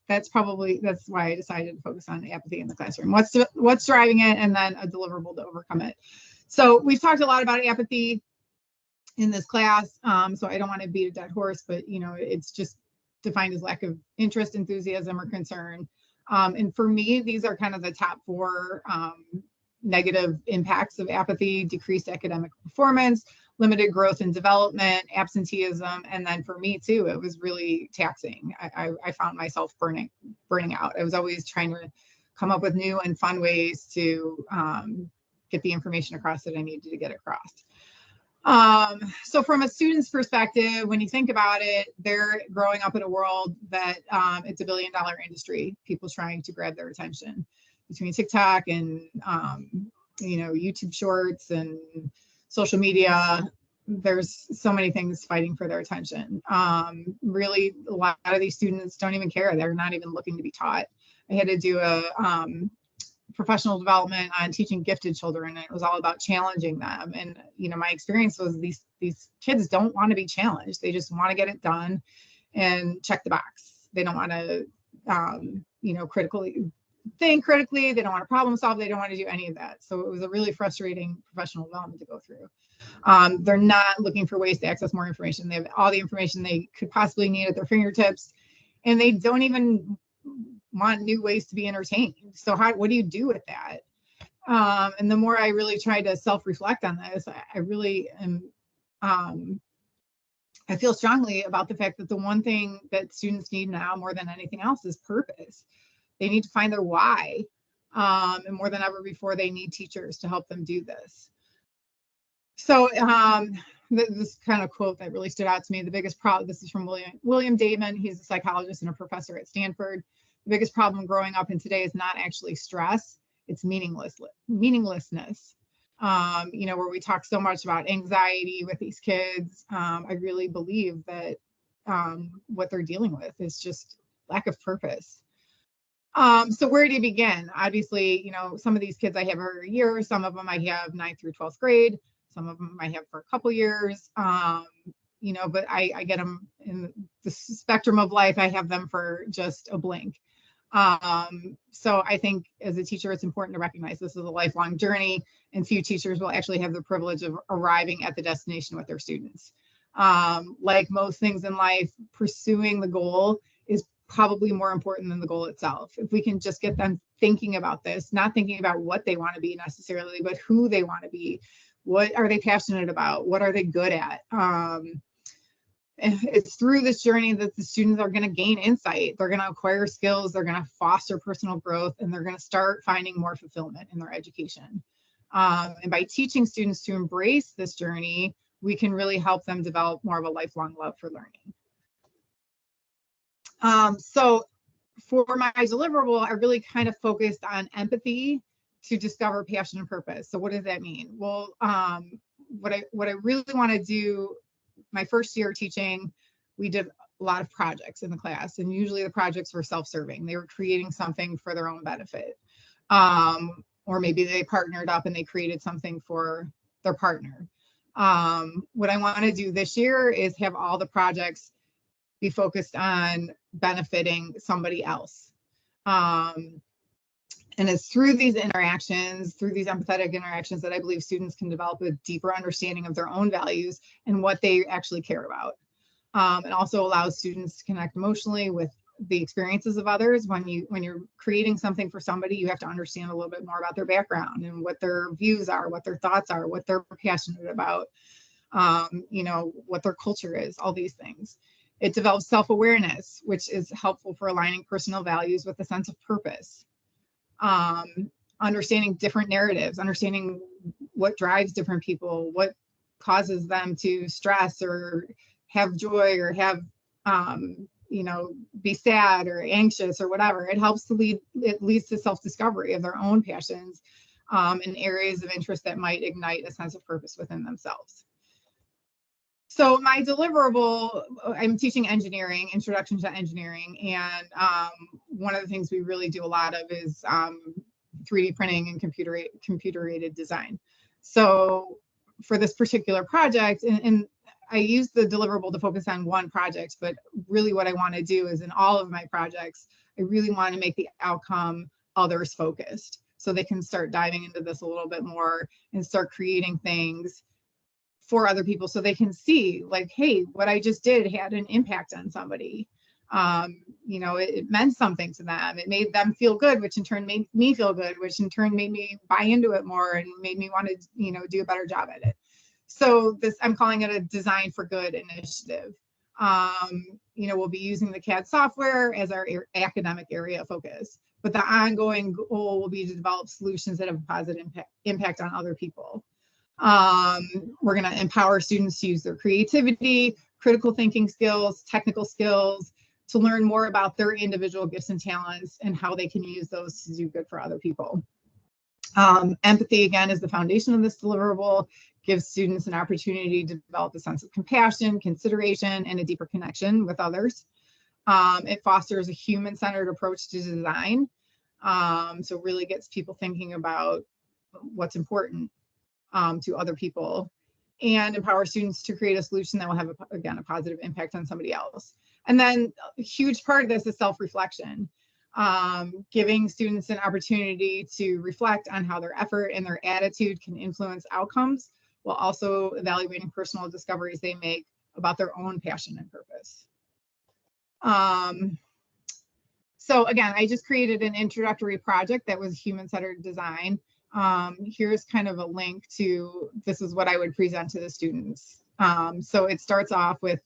that's why I decided to focus on apathy in the classroom. What's driving it, and then a deliverable to overcome it. So we've talked a lot about apathy in this class, so I don't want to beat a dead horse, but it's just defined as lack of interest, enthusiasm, or concern. And for me, these are kind of the top 4 negative impacts of apathy: decreased academic performance, limited growth and development, absenteeism, and then for me too, it was really taxing. I found myself burning out. I was always trying to come up with new and fun ways to get the information across that I needed to get across. So from a student's perspective, when you think about it, they're growing up in a world that it's $1 billion industry, people trying to grab their attention between TikTok and, YouTube shorts and social media. There's so many things fighting for their attention. Really, a lot of these students don't even care. They're not even looking to be taught. I had to do a professional development on teaching gifted children, and it was all about challenging them. And my experience was these kids don't want to be challenged. They just want to get it done and check the box. They don't want to think critically. They don't want to problem solve. They don't want to do any of that. So it was a really frustrating professional development to go through. They're not looking for ways to access more information. They have all the information they could possibly need at their fingertips, and they don't even want new ways to be entertained. So what do you do with that? And the more I really try to self-reflect on this, I really am, I feel strongly about the fact that the one thing that students need now more than anything else is purpose. They need to find their why. And more than ever before, they need teachers to help them do this. So this kind of quote that really stood out to me: the biggest problem, this is from William Damon. He's a psychologist and a professor at Stanford. The biggest problem growing up in today is not actually stress, it's meaninglessness. Where we talk so much about anxiety with these kids, I really believe that what they're dealing with is just lack of purpose. So where do you begin? Obviously, some of these kids I have every year, some of them I have 9th through 12th grade, some of them I have for a couple years, but I get them in the spectrum of life. I have them for just a blink. So I think as a teacher, it's important to recognize this is a lifelong journey, and few teachers will actually have the privilege of arriving at the destination with their students. Like most things in life, pursuing the goal is probably more important than the goal itself. If we can just get them thinking about this, not thinking about what they want to be necessarily, but who they want to be, what are they passionate about, what are they good at? It's through this journey that the students are going to gain insight. They're going to acquire skills. They're going to foster personal growth, and they're going to start finding more fulfillment in their education. And by teaching students to embrace this journey, we can really help them develop more of a lifelong love for learning. So for my deliverable, I really kind of focused on empathy to discover passion and purpose. So what does that mean? Well, what I really want to do, my first year teaching, we did a lot of projects in the class, and usually the projects were self-serving. They were creating something for their own benefit. Or maybe they partnered up and they created something for their partner. What I want to do this year is have all the projects be focused on benefiting somebody else. And it's through these interactions, through these empathetic interactions, that I believe students can develop a deeper understanding of their own values and what they actually care about. It also allows students to connect emotionally with the experiences of others. When you're creating something for somebody, you have to understand a little bit more about their background and what their views are, what their thoughts are, what they're passionate about, what their culture is, all these things. It develops self-awareness, which is helpful for aligning personal values with a sense of purpose. Understanding different narratives, understanding what drives different people, what causes them to stress or have joy or have, be sad or anxious or whatever. It leads to self-discovery of their own passions and areas of interest that might ignite a sense of purpose within themselves. So my deliverable, I'm teaching engineering, introduction to engineering, and one of the things we really do a lot of is 3D printing and computer-aided design. So for this particular project, and I use the deliverable to focus on one project, but really what I want to do is in all of my projects, I really want to make the outcome others focused, so they can start diving into this a little bit more and start creating things for other people, so they can see like, hey, what I just did had an impact on somebody. You know, it meant something to them. It made them feel good, which in turn made me feel good, which in turn made me buy into it more and made me want to, you know, do a better job at it. So this, I'm calling it a Design for Good initiative. You know, we'll be using the CAD software as our academic area of focus, but the ongoing goal will be to develop solutions that have a positive impact on other people. We're going to empower students to use their creativity, critical thinking skills, technical skills, to learn more about their individual gifts and talents and how they can use those to do good for other people. Empathy, again, is the foundation of this deliverable, gives students an opportunity to develop a sense of compassion, consideration, and a deeper connection with others. It fosters a human-centered approach to design. So really gets people thinking about what's important to other people, and empower students to create a solution that will have, again, a positive impact on somebody else. And then a huge part of this is self-reflection, giving students an opportunity to reflect on how their effort and their attitude can influence outcomes, while also evaluating personal discoveries they make about their own passion and purpose. So again, I just created an introductory project that was human-centered design. Here's kind of a link to, this is what I would present to the students. So it starts off with,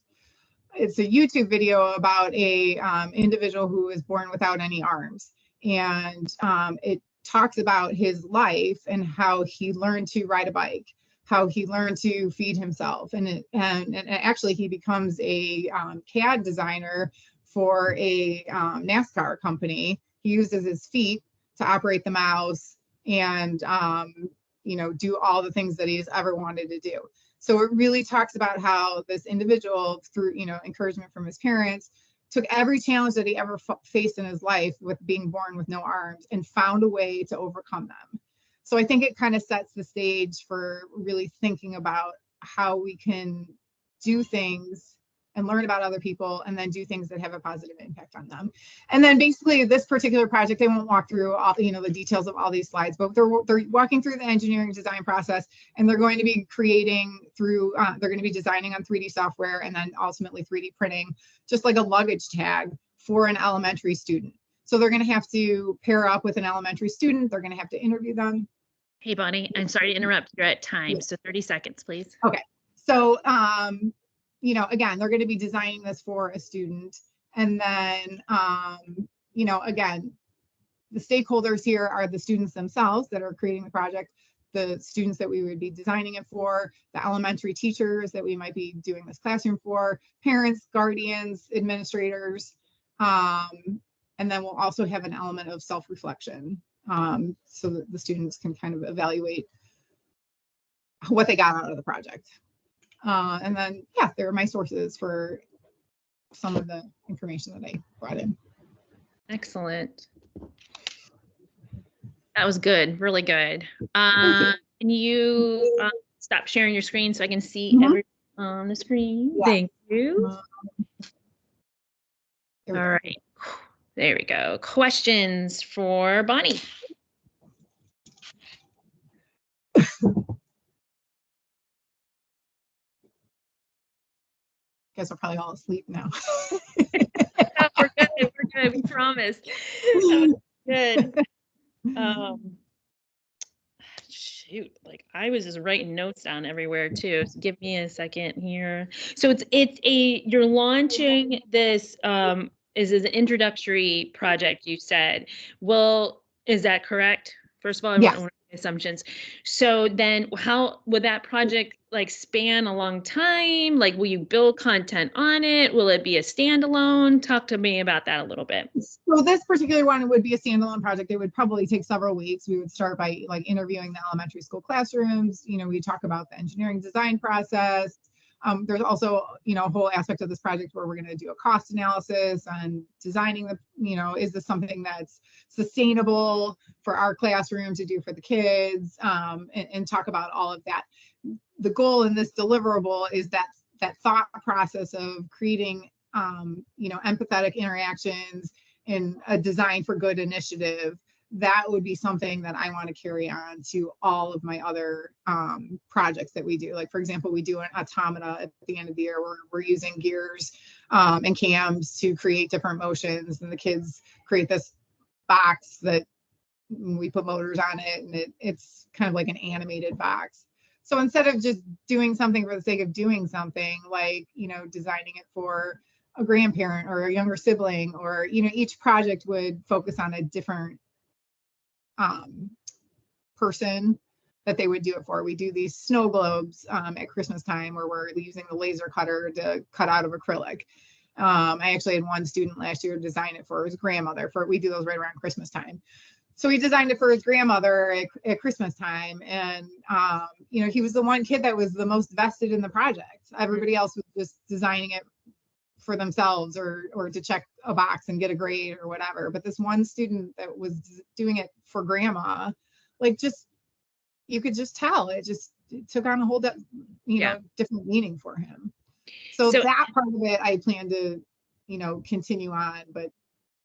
it's a YouTube video about a individual who was born without any arms. And it talks about his life and how he learned to ride a bike, how he learned to feed himself. And actually he becomes a CAD designer for a NASCAR company. He uses his feet to operate the mouse and you know, do all the things that he's ever wanted to do. So it really talks about how this individual, through, you know, encouragement from his parents, took every challenge that he ever faced in his life with being born with no arms and found a way to overcome them. So I think it kind of sets the stage for really thinking about how we can do things and learn about other people, and then do things that have a positive impact on them. And then basically this particular project, they won't walk through all, you know, the details of all these slides, but they're walking through the engineering design process, and they're going to be creating through, they're going to be designing on 3D software, and then ultimately 3D printing, just like a luggage tag for an elementary student. So they're going to have to pair up with an elementary student. They're going to have to interview them. Hey, Bonnie, I'm sorry to interrupt. You're at time, so 30 seconds, please. Okay. So, you know, again, they're going to be designing this for a student. And then, you know, again, the stakeholders here are the students themselves that are creating the project, the students that we would be designing it for, the elementary teachers that we might be doing this classroom for, parents, guardians, administrators. And then we'll also have an element of self-reflection, so that the students can kind of evaluate what they got out of the project. And then, yeah, there are my sources for some of the information that I brought in. Excellent. That was good, really good. Can you stop sharing your screen so I can see everything on the screen? Yeah. Thank you. All right, there we go. Questions for Bonnie? Guys are probably all asleep now. No, we're good, we promise. That was good. Shoot, like I was just writing notes down everywhere too. So give me a second here. So you're launching this is an introductory project, you said. Well, is that correct? First of all, I want to make assumptions. So then how would that project like span a long time? Like, will you build content on it? Will it be a standalone? Talk to me about that a little bit. So this particular one would be a standalone project. It would probably take several weeks. We would start by like interviewing the elementary school classrooms. You know, we talk about the engineering design process. There's also, you know, a whole aspect of this project where we're going to do a cost analysis on designing the, you know, is this something that's sustainable for our classroom to do for the kids, and talk about all of that. The goal in this deliverable is that thought process of creating, you know, empathetic interactions in a Design for Good initiative that would be something that I want to carry on to all of my other projects that we do. Like, for example, we do an automata at the end of the year where we're using gears and cams to create different motions, and the kids create this box that we put motors on it, and it's kind of like an animated box. So instead of just doing something for the sake of doing something, like, you know, designing it for a grandparent or a younger sibling, or, you know, each project would focus on a different person that they would do it for. We do these snow globes at Christmas time where we're using the laser cutter to cut out of acrylic. I actually had one student last year design it for his grandmother. We do those right around Christmas time. So he designed it for his grandmother at Christmas time. And, you know, he was the one kid that was the most vested in the project. Everybody else was just designing it for themselves or to check a box and get a grade or whatever. But this one student that was doing it for grandma, like, just, you could just tell it took on a whole, different meaning for him. So that part of it, I plan to, you know, continue on, but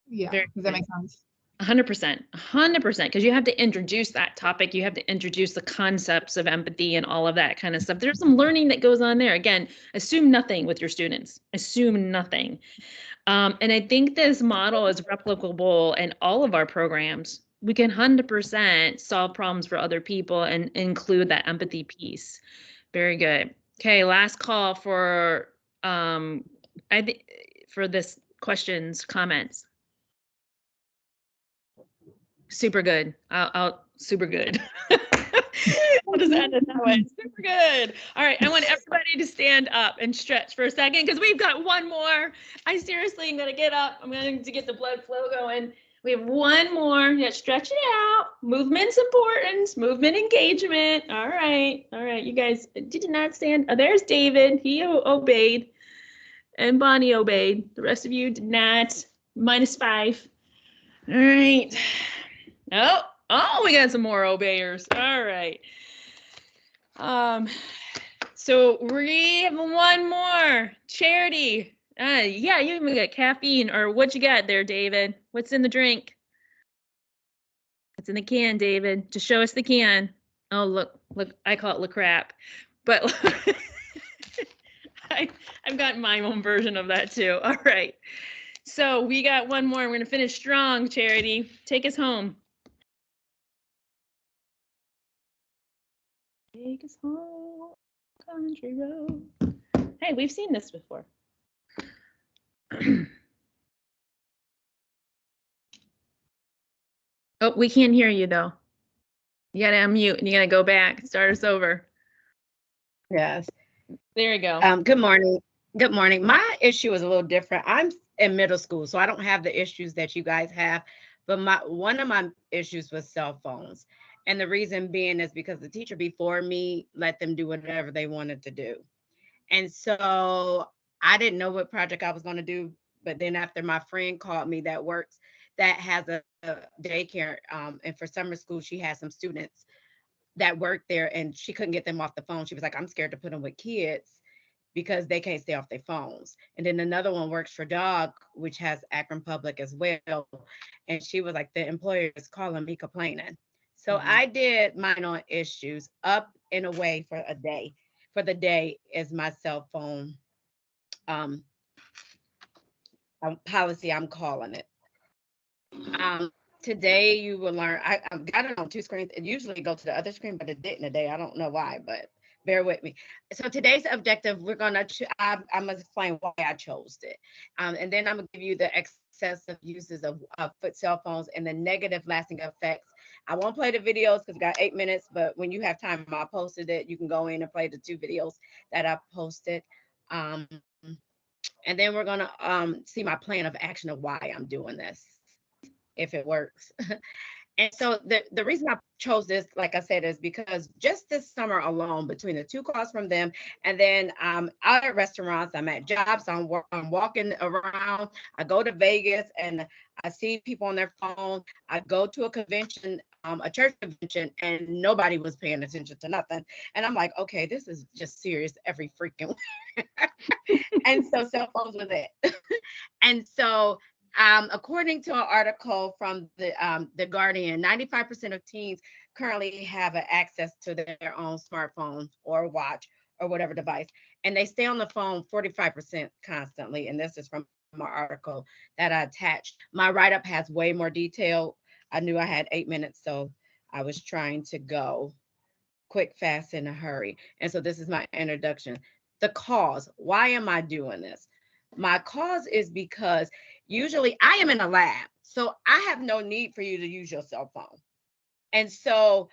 yeah, does that make sense? 100%, because you have to introduce that topic. You have to introduce the concepts of empathy and all of that kind of stuff. There's some learning that goes on there. Again, assume nothing with your students. Assume nothing. And I think this model is replicable in all of our programs. We can 100% solve problems for other people and include that empathy piece. Very good. Okay, last call for for this questions, comments. Super good. I'll super good. I'll just end it that way. Super good. All right. I want everybody to stand up and stretch for a second because we've got one more. I seriously am going to get up. I'm going to get the blood flow going. We have one more. Yeah, stretch it out. Movement's important. Movement engagement. All right. All right. You guys did not stand. Oh, there's David. He obeyed. And Bonnie obeyed. The rest of you did not. -5. All right. Oh, we got some more obeyers. All right. So we have one more. Charity. Yeah, you even got caffeine, or what you got there, David? What's in the drink? What's in the can, David? Just show us the can. Oh, look, I call it La Crap. But I've got my own version of that too. All right. So we got one more. We're going to finish strong, Charity. Take us home. Take us home, country road. Hey, we've seen this before. Oh, we can't hear you though. You gotta unmute and you gotta go back. Start us over. Yes. There you go. Good morning. Good morning. My issue is a little different. I'm in middle school, so I don't have the issues that you guys have. But one of my issues was cell phones. And the reason being is because the teacher before me let them do whatever they wanted to do. And so I didn't know what project I was going to do. But then after my friend called me that has a daycare, and for summer school, she has some students that work there and she couldn't get them off the phone. She was like, I'm scared to put them with kids because they can't stay off their phones. And then another one works for DOG, which has Akron Public as well. And she was like, the employer is calling me complaining. So I did mine on issues up and away for a day. For the day is my cell phone policy, I'm calling it. Today you will learn, I got it on 2 screens. It usually go to the other screen, but it didn't today. I don't know why, but bear with me. So today's objective, I'm gonna explain why I chose it. And then I'm gonna give you the excessive uses of foot cell phones and the negative lasting effects. I won't play the videos because we got 8 minutes, but when you have time, I posted it. You can go in and play the 2 videos that I posted. And then we're gonna see my plan of action of why I'm doing this, if it works. And so the reason I chose this, like I said, is because just this summer alone, between the 2 calls from them, and then out at restaurants, I'm at jobs, I'm walking around, I go to Vegas and I see people on their phone. I go to a convention, a church convention, and nobody was paying attention to nothing. And I'm like, okay, this is just serious every freaking week. And so cell phones was it. And so According to an article from the Guardian, 95% of teens currently have access to their own smartphone or watch or whatever device, and they stay on the phone 45% constantly. And this is from my article that I attached. My write-up has way more detail. I knew I had 8 minutes, so I was trying to go quick, fast, in a hurry. And so this is my introduction. The cause. Why am I doing this? My cause is because usually I am in a lab, so I have no need for you to use your cell phone. And so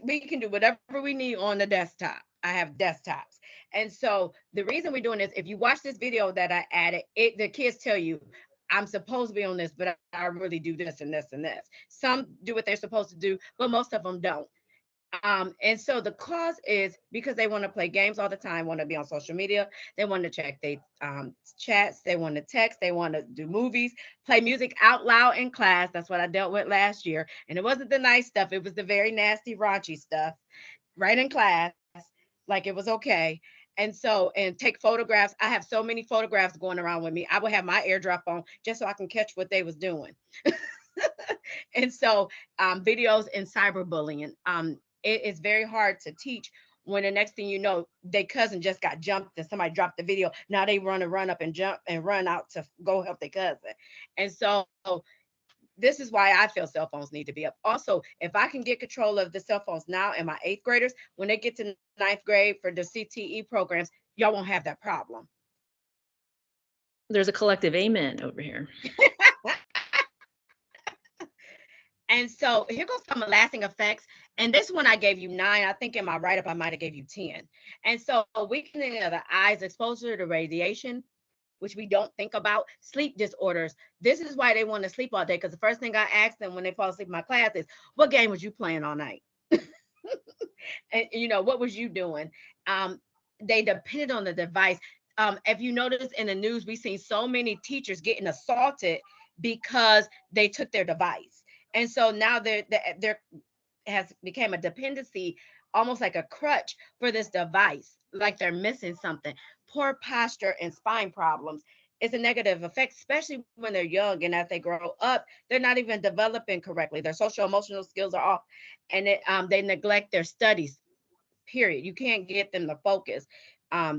we can do whatever we need on the desktop. I have desktops. And so the reason we're doing this, if you watch this video that I added, the kids tell you, I'm supposed to be on this, but I really do this and this and this. Some do what they're supposed to do, but most of them don't. And so the cause is because they want to play games all the time, want to be on social media, they want to check their chats, they want to text, they want to do movies, play music out loud in class. That's what I dealt with last year. And it wasn't the nice stuff, it was the very nasty, raunchy stuff right in class, like it was okay. And so, and take photographs. I have so many photographs going around with me. I would have my AirDrop on just so I can catch what they was doing. And so videos and cyberbullying. It is very hard to teach when the next thing you know, their cousin just got jumped and somebody dropped the video. Now they run up and jump and run out to go help their cousin. And so this is why I feel cell phones need to be up. Also, if I can get control of the cell phones now and my 8th graders, when they get to 9th grade for the CTE programs, y'all won't have that problem. There's a collective amen over here. And so here goes some lasting effects. And this one I gave you 9. I think in my write-up I might have gave you 10. And so weakening of the eyes, exposure to radiation, which we don't think about, sleep disorders. This is why they want to sleep all day, because the first thing I ask them when they fall asleep in my class is, what game was you playing all night? And what was you doing? They depended on the device. If you notice in the news, we've seen so many teachers getting assaulted because they took their device. And so now there has become a dependency, almost like a crutch for this device, like they're missing something. Poor posture and spine problems is a negative effect, especially when they're young, and as they grow up, they're not even developing correctly. Their social emotional skills are off, and they neglect their studies, period. You can't get them to focus.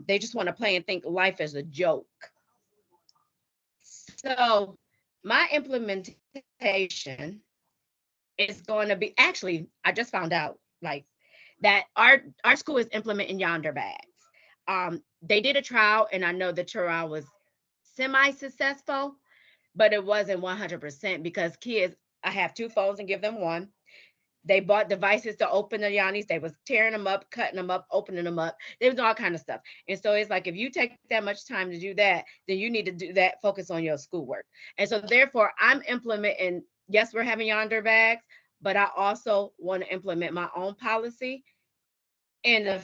They just want to play and think life is a joke. So my implementation is going to be, actually, I just found out that our school is implementing Yonder bags. They did a trial, and I know the trial was semi-successful, but it wasn't 100% because kids, I have 2 phones and give them one. They bought devices to open the Yannis. They was tearing them up, cutting them up, opening them up. They was all kind of stuff. And so it's like, if you take that much time to do that, then you need to do that, focus on your schoolwork. And so therefore I'm implementing, yes, we're having Yonder bags, but I also want to implement my own policy in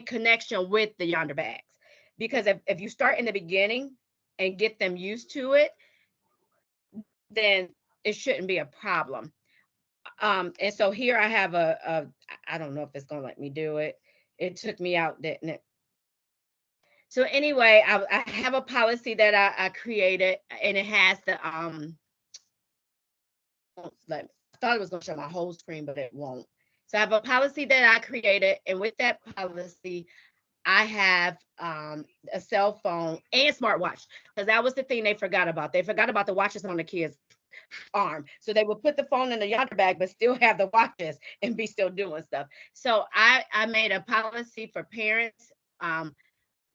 connection with the Yonder bags. Because if you start in the beginning and get them used to it, then it shouldn't be a problem. And so here I have I don't know if it's gonna let me do it. It took me out, didn't it? So anyway, I have a policy that I created, and it has the I thought it was gonna show my whole screen, but it won't. So I have a policy that I created, and with that policy, I have a cell phone and smartwatch, because that was the thing they forgot about. They forgot about the watches on the kids' arm. So they would put the phone in the Yonder bag, but still have the watches and be still doing stuff. So I made a policy for parents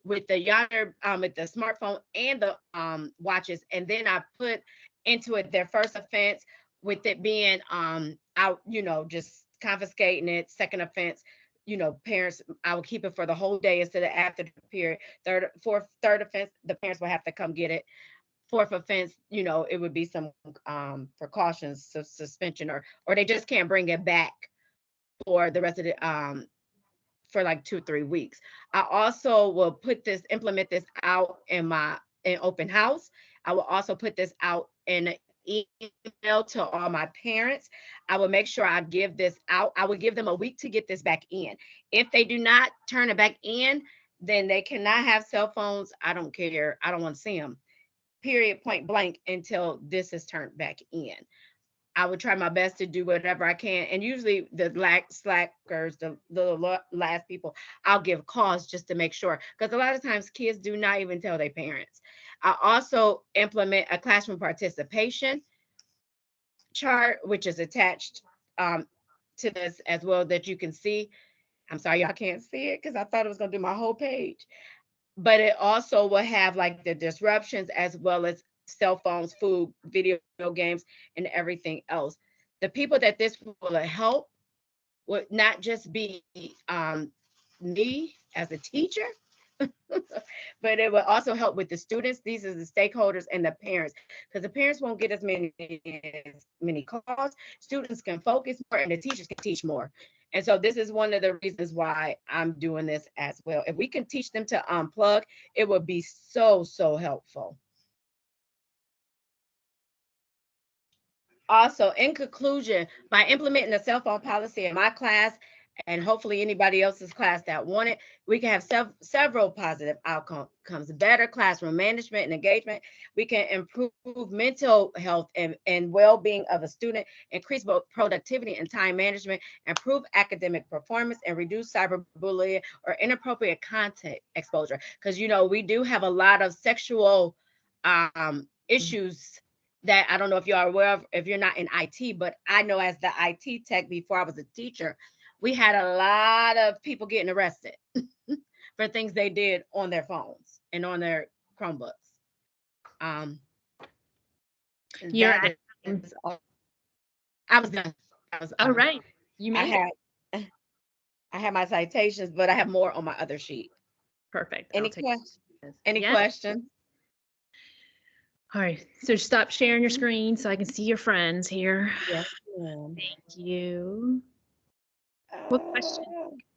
with the Yonder, with the smartphone and the watches. And then I put into it their first offense, with it being out, just confiscating it. Second offense, parents, I will keep it for the whole day instead of after the period. Third offense, the parents will have to come get it. Fourth offense, it would be some precautions, so suspension, or they just can't bring it back for the rest of the for like 2-3 weeks. I also will implement this out in open house. I will also put this out in an email to all my parents. I will make sure I give this out. I will give them a week to get this back in. If they do not turn it back in, then they cannot have cell phones. I don't care. I don't want to see them. period, point blank, until this is turned back in. I would try my best to do whatever I can. And usually the slackers, the last people, I'll give calls just to make sure. Because a lot of times kids do not even tell their parents. I also implement a classroom participation chart, which is attached to this as well, that you can see. I'm sorry, y'all can't see it because I thought it was going to do my whole page. But it also will have like the disruptions as well as cell phones, food, video games, and everything else. The people that this will help would not just be me as a teacher, but it will also help with the students. These are the stakeholders and the parents, because the parents won't get as many calls. Students can focus more and the teachers can teach more. And so this is one of the reasons why I'm doing this as well. If we can teach them to unplug, it would be so helpful. Also, in conclusion, by implementing the cell phone policy in my class, and hopefully anybody else's class that want it, we can have several positive outcomes, better classroom management and engagement. We can improve mental health and well-being of a student, increase both productivity and time management, improve academic performance, and reduce cyberbullying or inappropriate content exposure. Because, you know, we do have a lot of sexual issues that I don't know if you are aware of, if you're not in IT, but I know as the IT tech before I was a teacher, we had a lot of people getting arrested for things they did on their phones and on their Chromebooks. I was done. All right. You made it. I had my citations, but I have more on my other sheet. Perfect. Any questions? All right, so stop sharing your screen so I can see your friends here. Yes, thank you. What questions?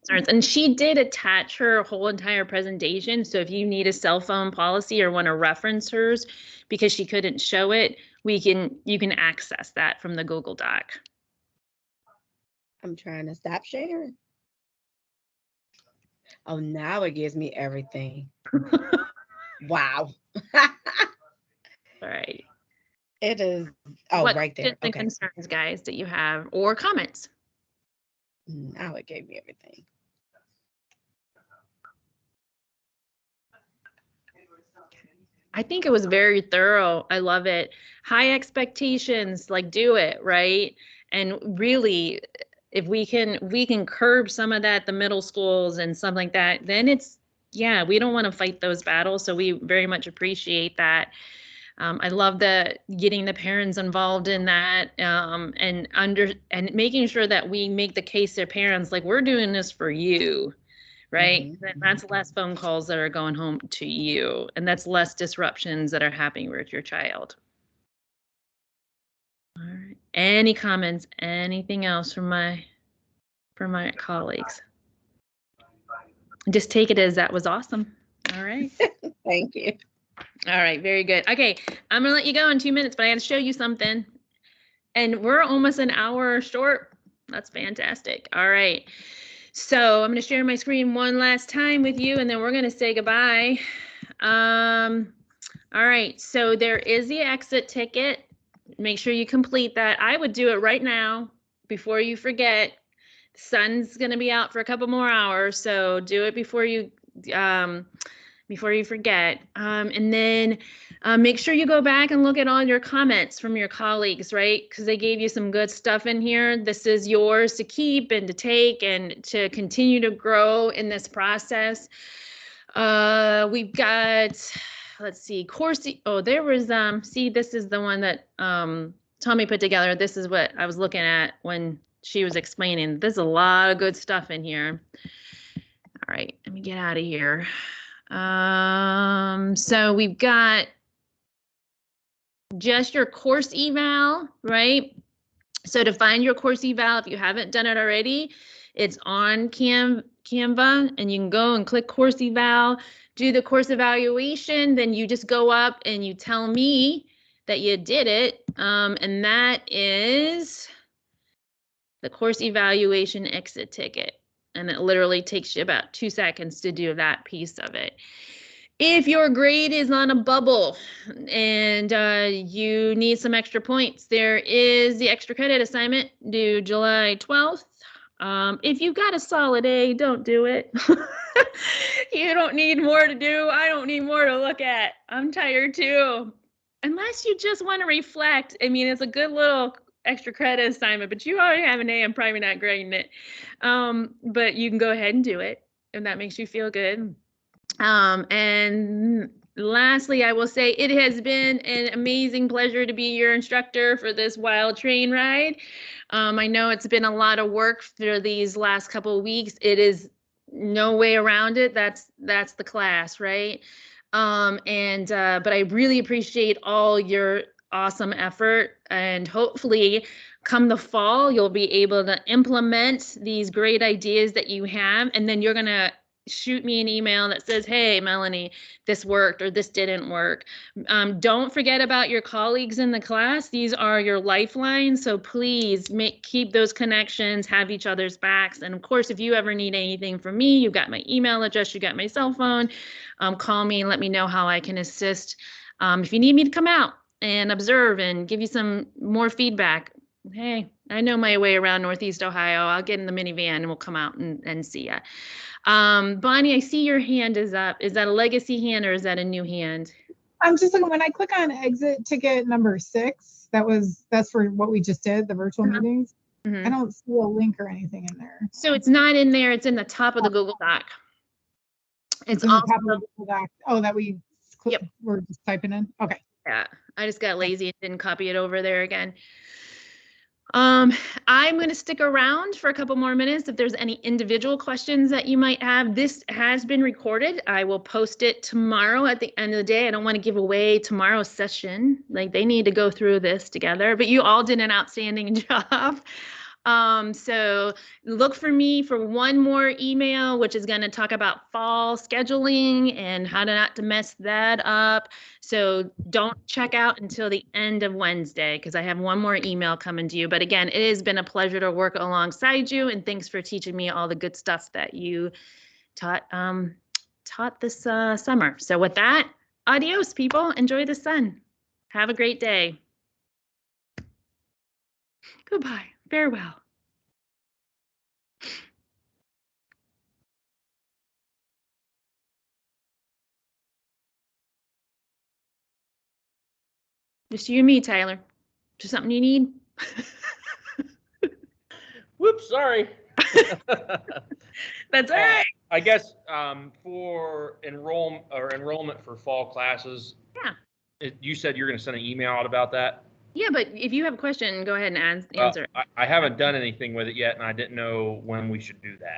And she did attach her whole entire presentation. So if you need a cell phone policy or want to reference hers because she couldn't show it, you can access that from the Google Doc. I'm trying to stop sharing. Oh, now it gives me everything. Wow. All right. It is. Oh, what right there. Okay. Concerns, guys, that you have or comments? Now it gave me everything. I think it was very thorough. I love it. High expectations, like do it, right? And really, if we can curb some of that, the middle schools and something like that, then it's, yeah, we don't want to fight those battles. So we very much appreciate that. I love getting the parents involved in that and making sure that we make the case to parents like we're doing this for you, right? Mm-hmm. That's less phone calls that are going home to you, and that's less disruptions that are happening with your child. All right. Any comments? Anything else from my colleagues? Just take it as that was awesome. All right. Thank you. All right, very good. Okay, I'm gonna let you go in 2 minutes, but I got to show you something. And we're almost an hour short. That's fantastic. All right. So I'm gonna share my screen one last time with you, and then we're gonna say goodbye. All right, so there is the exit ticket. Make sure you complete that. I would do it right now before you forget. The sun's gonna be out for a couple more hours, so do it before you forget. And then make sure you go back and look at all your comments from your colleagues, right? Because they gave you some good stuff in here. This is yours to keep and to take and to continue to grow in this process. We've got, let's see, course. Oh, there was, see, this is the one that Tommy put together. This is what I was looking at when she was explaining. There's a lot of good stuff in here. All right, let me get out of here. So we've got just your course eval, right? So to find your course eval, if you haven't done it already, it's on Canva, and you can go and click course eval, do the course evaluation, then you just go up and you tell me that you did it. And that is the course evaluation exit ticket. And it literally takes you about 2 seconds to do that piece of it. If your grade is on a bubble and you need some extra points, there is the extra credit assignment due July 12th. If you've got a solid A, don't do it. You don't need more to do. I don't need more to look at. I'm tired too. Unless you just want to reflect. I mean, it's a good little extra credit assignment, but you already have an A. I'm probably not grading it. But you can go ahead and do it if that makes you feel good. And lastly, I will say it has been an amazing pleasure to be your instructor for this wild train ride. I know it's been a lot of work for these last couple of weeks. It is no way around it. That's the class, right? But I really appreciate all your awesome effort, and hopefully come the fall, you'll be able to implement these great ideas that you have, and then you're gonna shoot me an email that says, hey, Melanie, this worked or this didn't work. Don't forget about your colleagues in the class. These are your lifelines. So please keep those connections, have each other's backs. And of course, if you ever need anything from me, you've got my email address, you got my cell phone, call me and let me know how I can assist. If you need me to come out and observe and give you some more feedback, hey, I know my way around Northeast Ohio. I'll get in the minivan and we'll come out and see ya. Bonnie, I see your hand is up. Is that a legacy hand or is that a new hand? I'm just looking, when I click on exit ticket number 6, that's for what we just did, the virtual meetings. I don't see a link or anything in there. So it's not in there. It's in the top of the Google Doc. It's in also the top of the Google Doc. Oh, that we're just typing in. Okay. Yeah, I just got lazy and didn't copy it over there again. I'm going to stick around for a couple more minutes if there's any individual questions that you might have. This has been recorded. I will post it tomorrow at the end of the day. I don't want to give away tomorrow's session. Like, they need to go through this together, but you all did an outstanding job. So look for me for one more email, which is going to talk about fall scheduling and how not to mess that up. So don't check out until the end of Wednesday, because I have one more email coming to you. But again, it has been a pleasure to work alongside you, and thanks for teaching me all the good stuff that you taught this summer. So with that, adios, people. Enjoy the sun. Have a great day. Goodbye. Farewell. Just you and me, Tyler. Just something you need? Whoops, sorry. That's all right. I guess for enrollment for fall classes. Yeah. You said you're going to send an email out about that? Yeah, but if you have a question, go ahead and answer. I haven't done anything with it yet, and I didn't know when we should do that.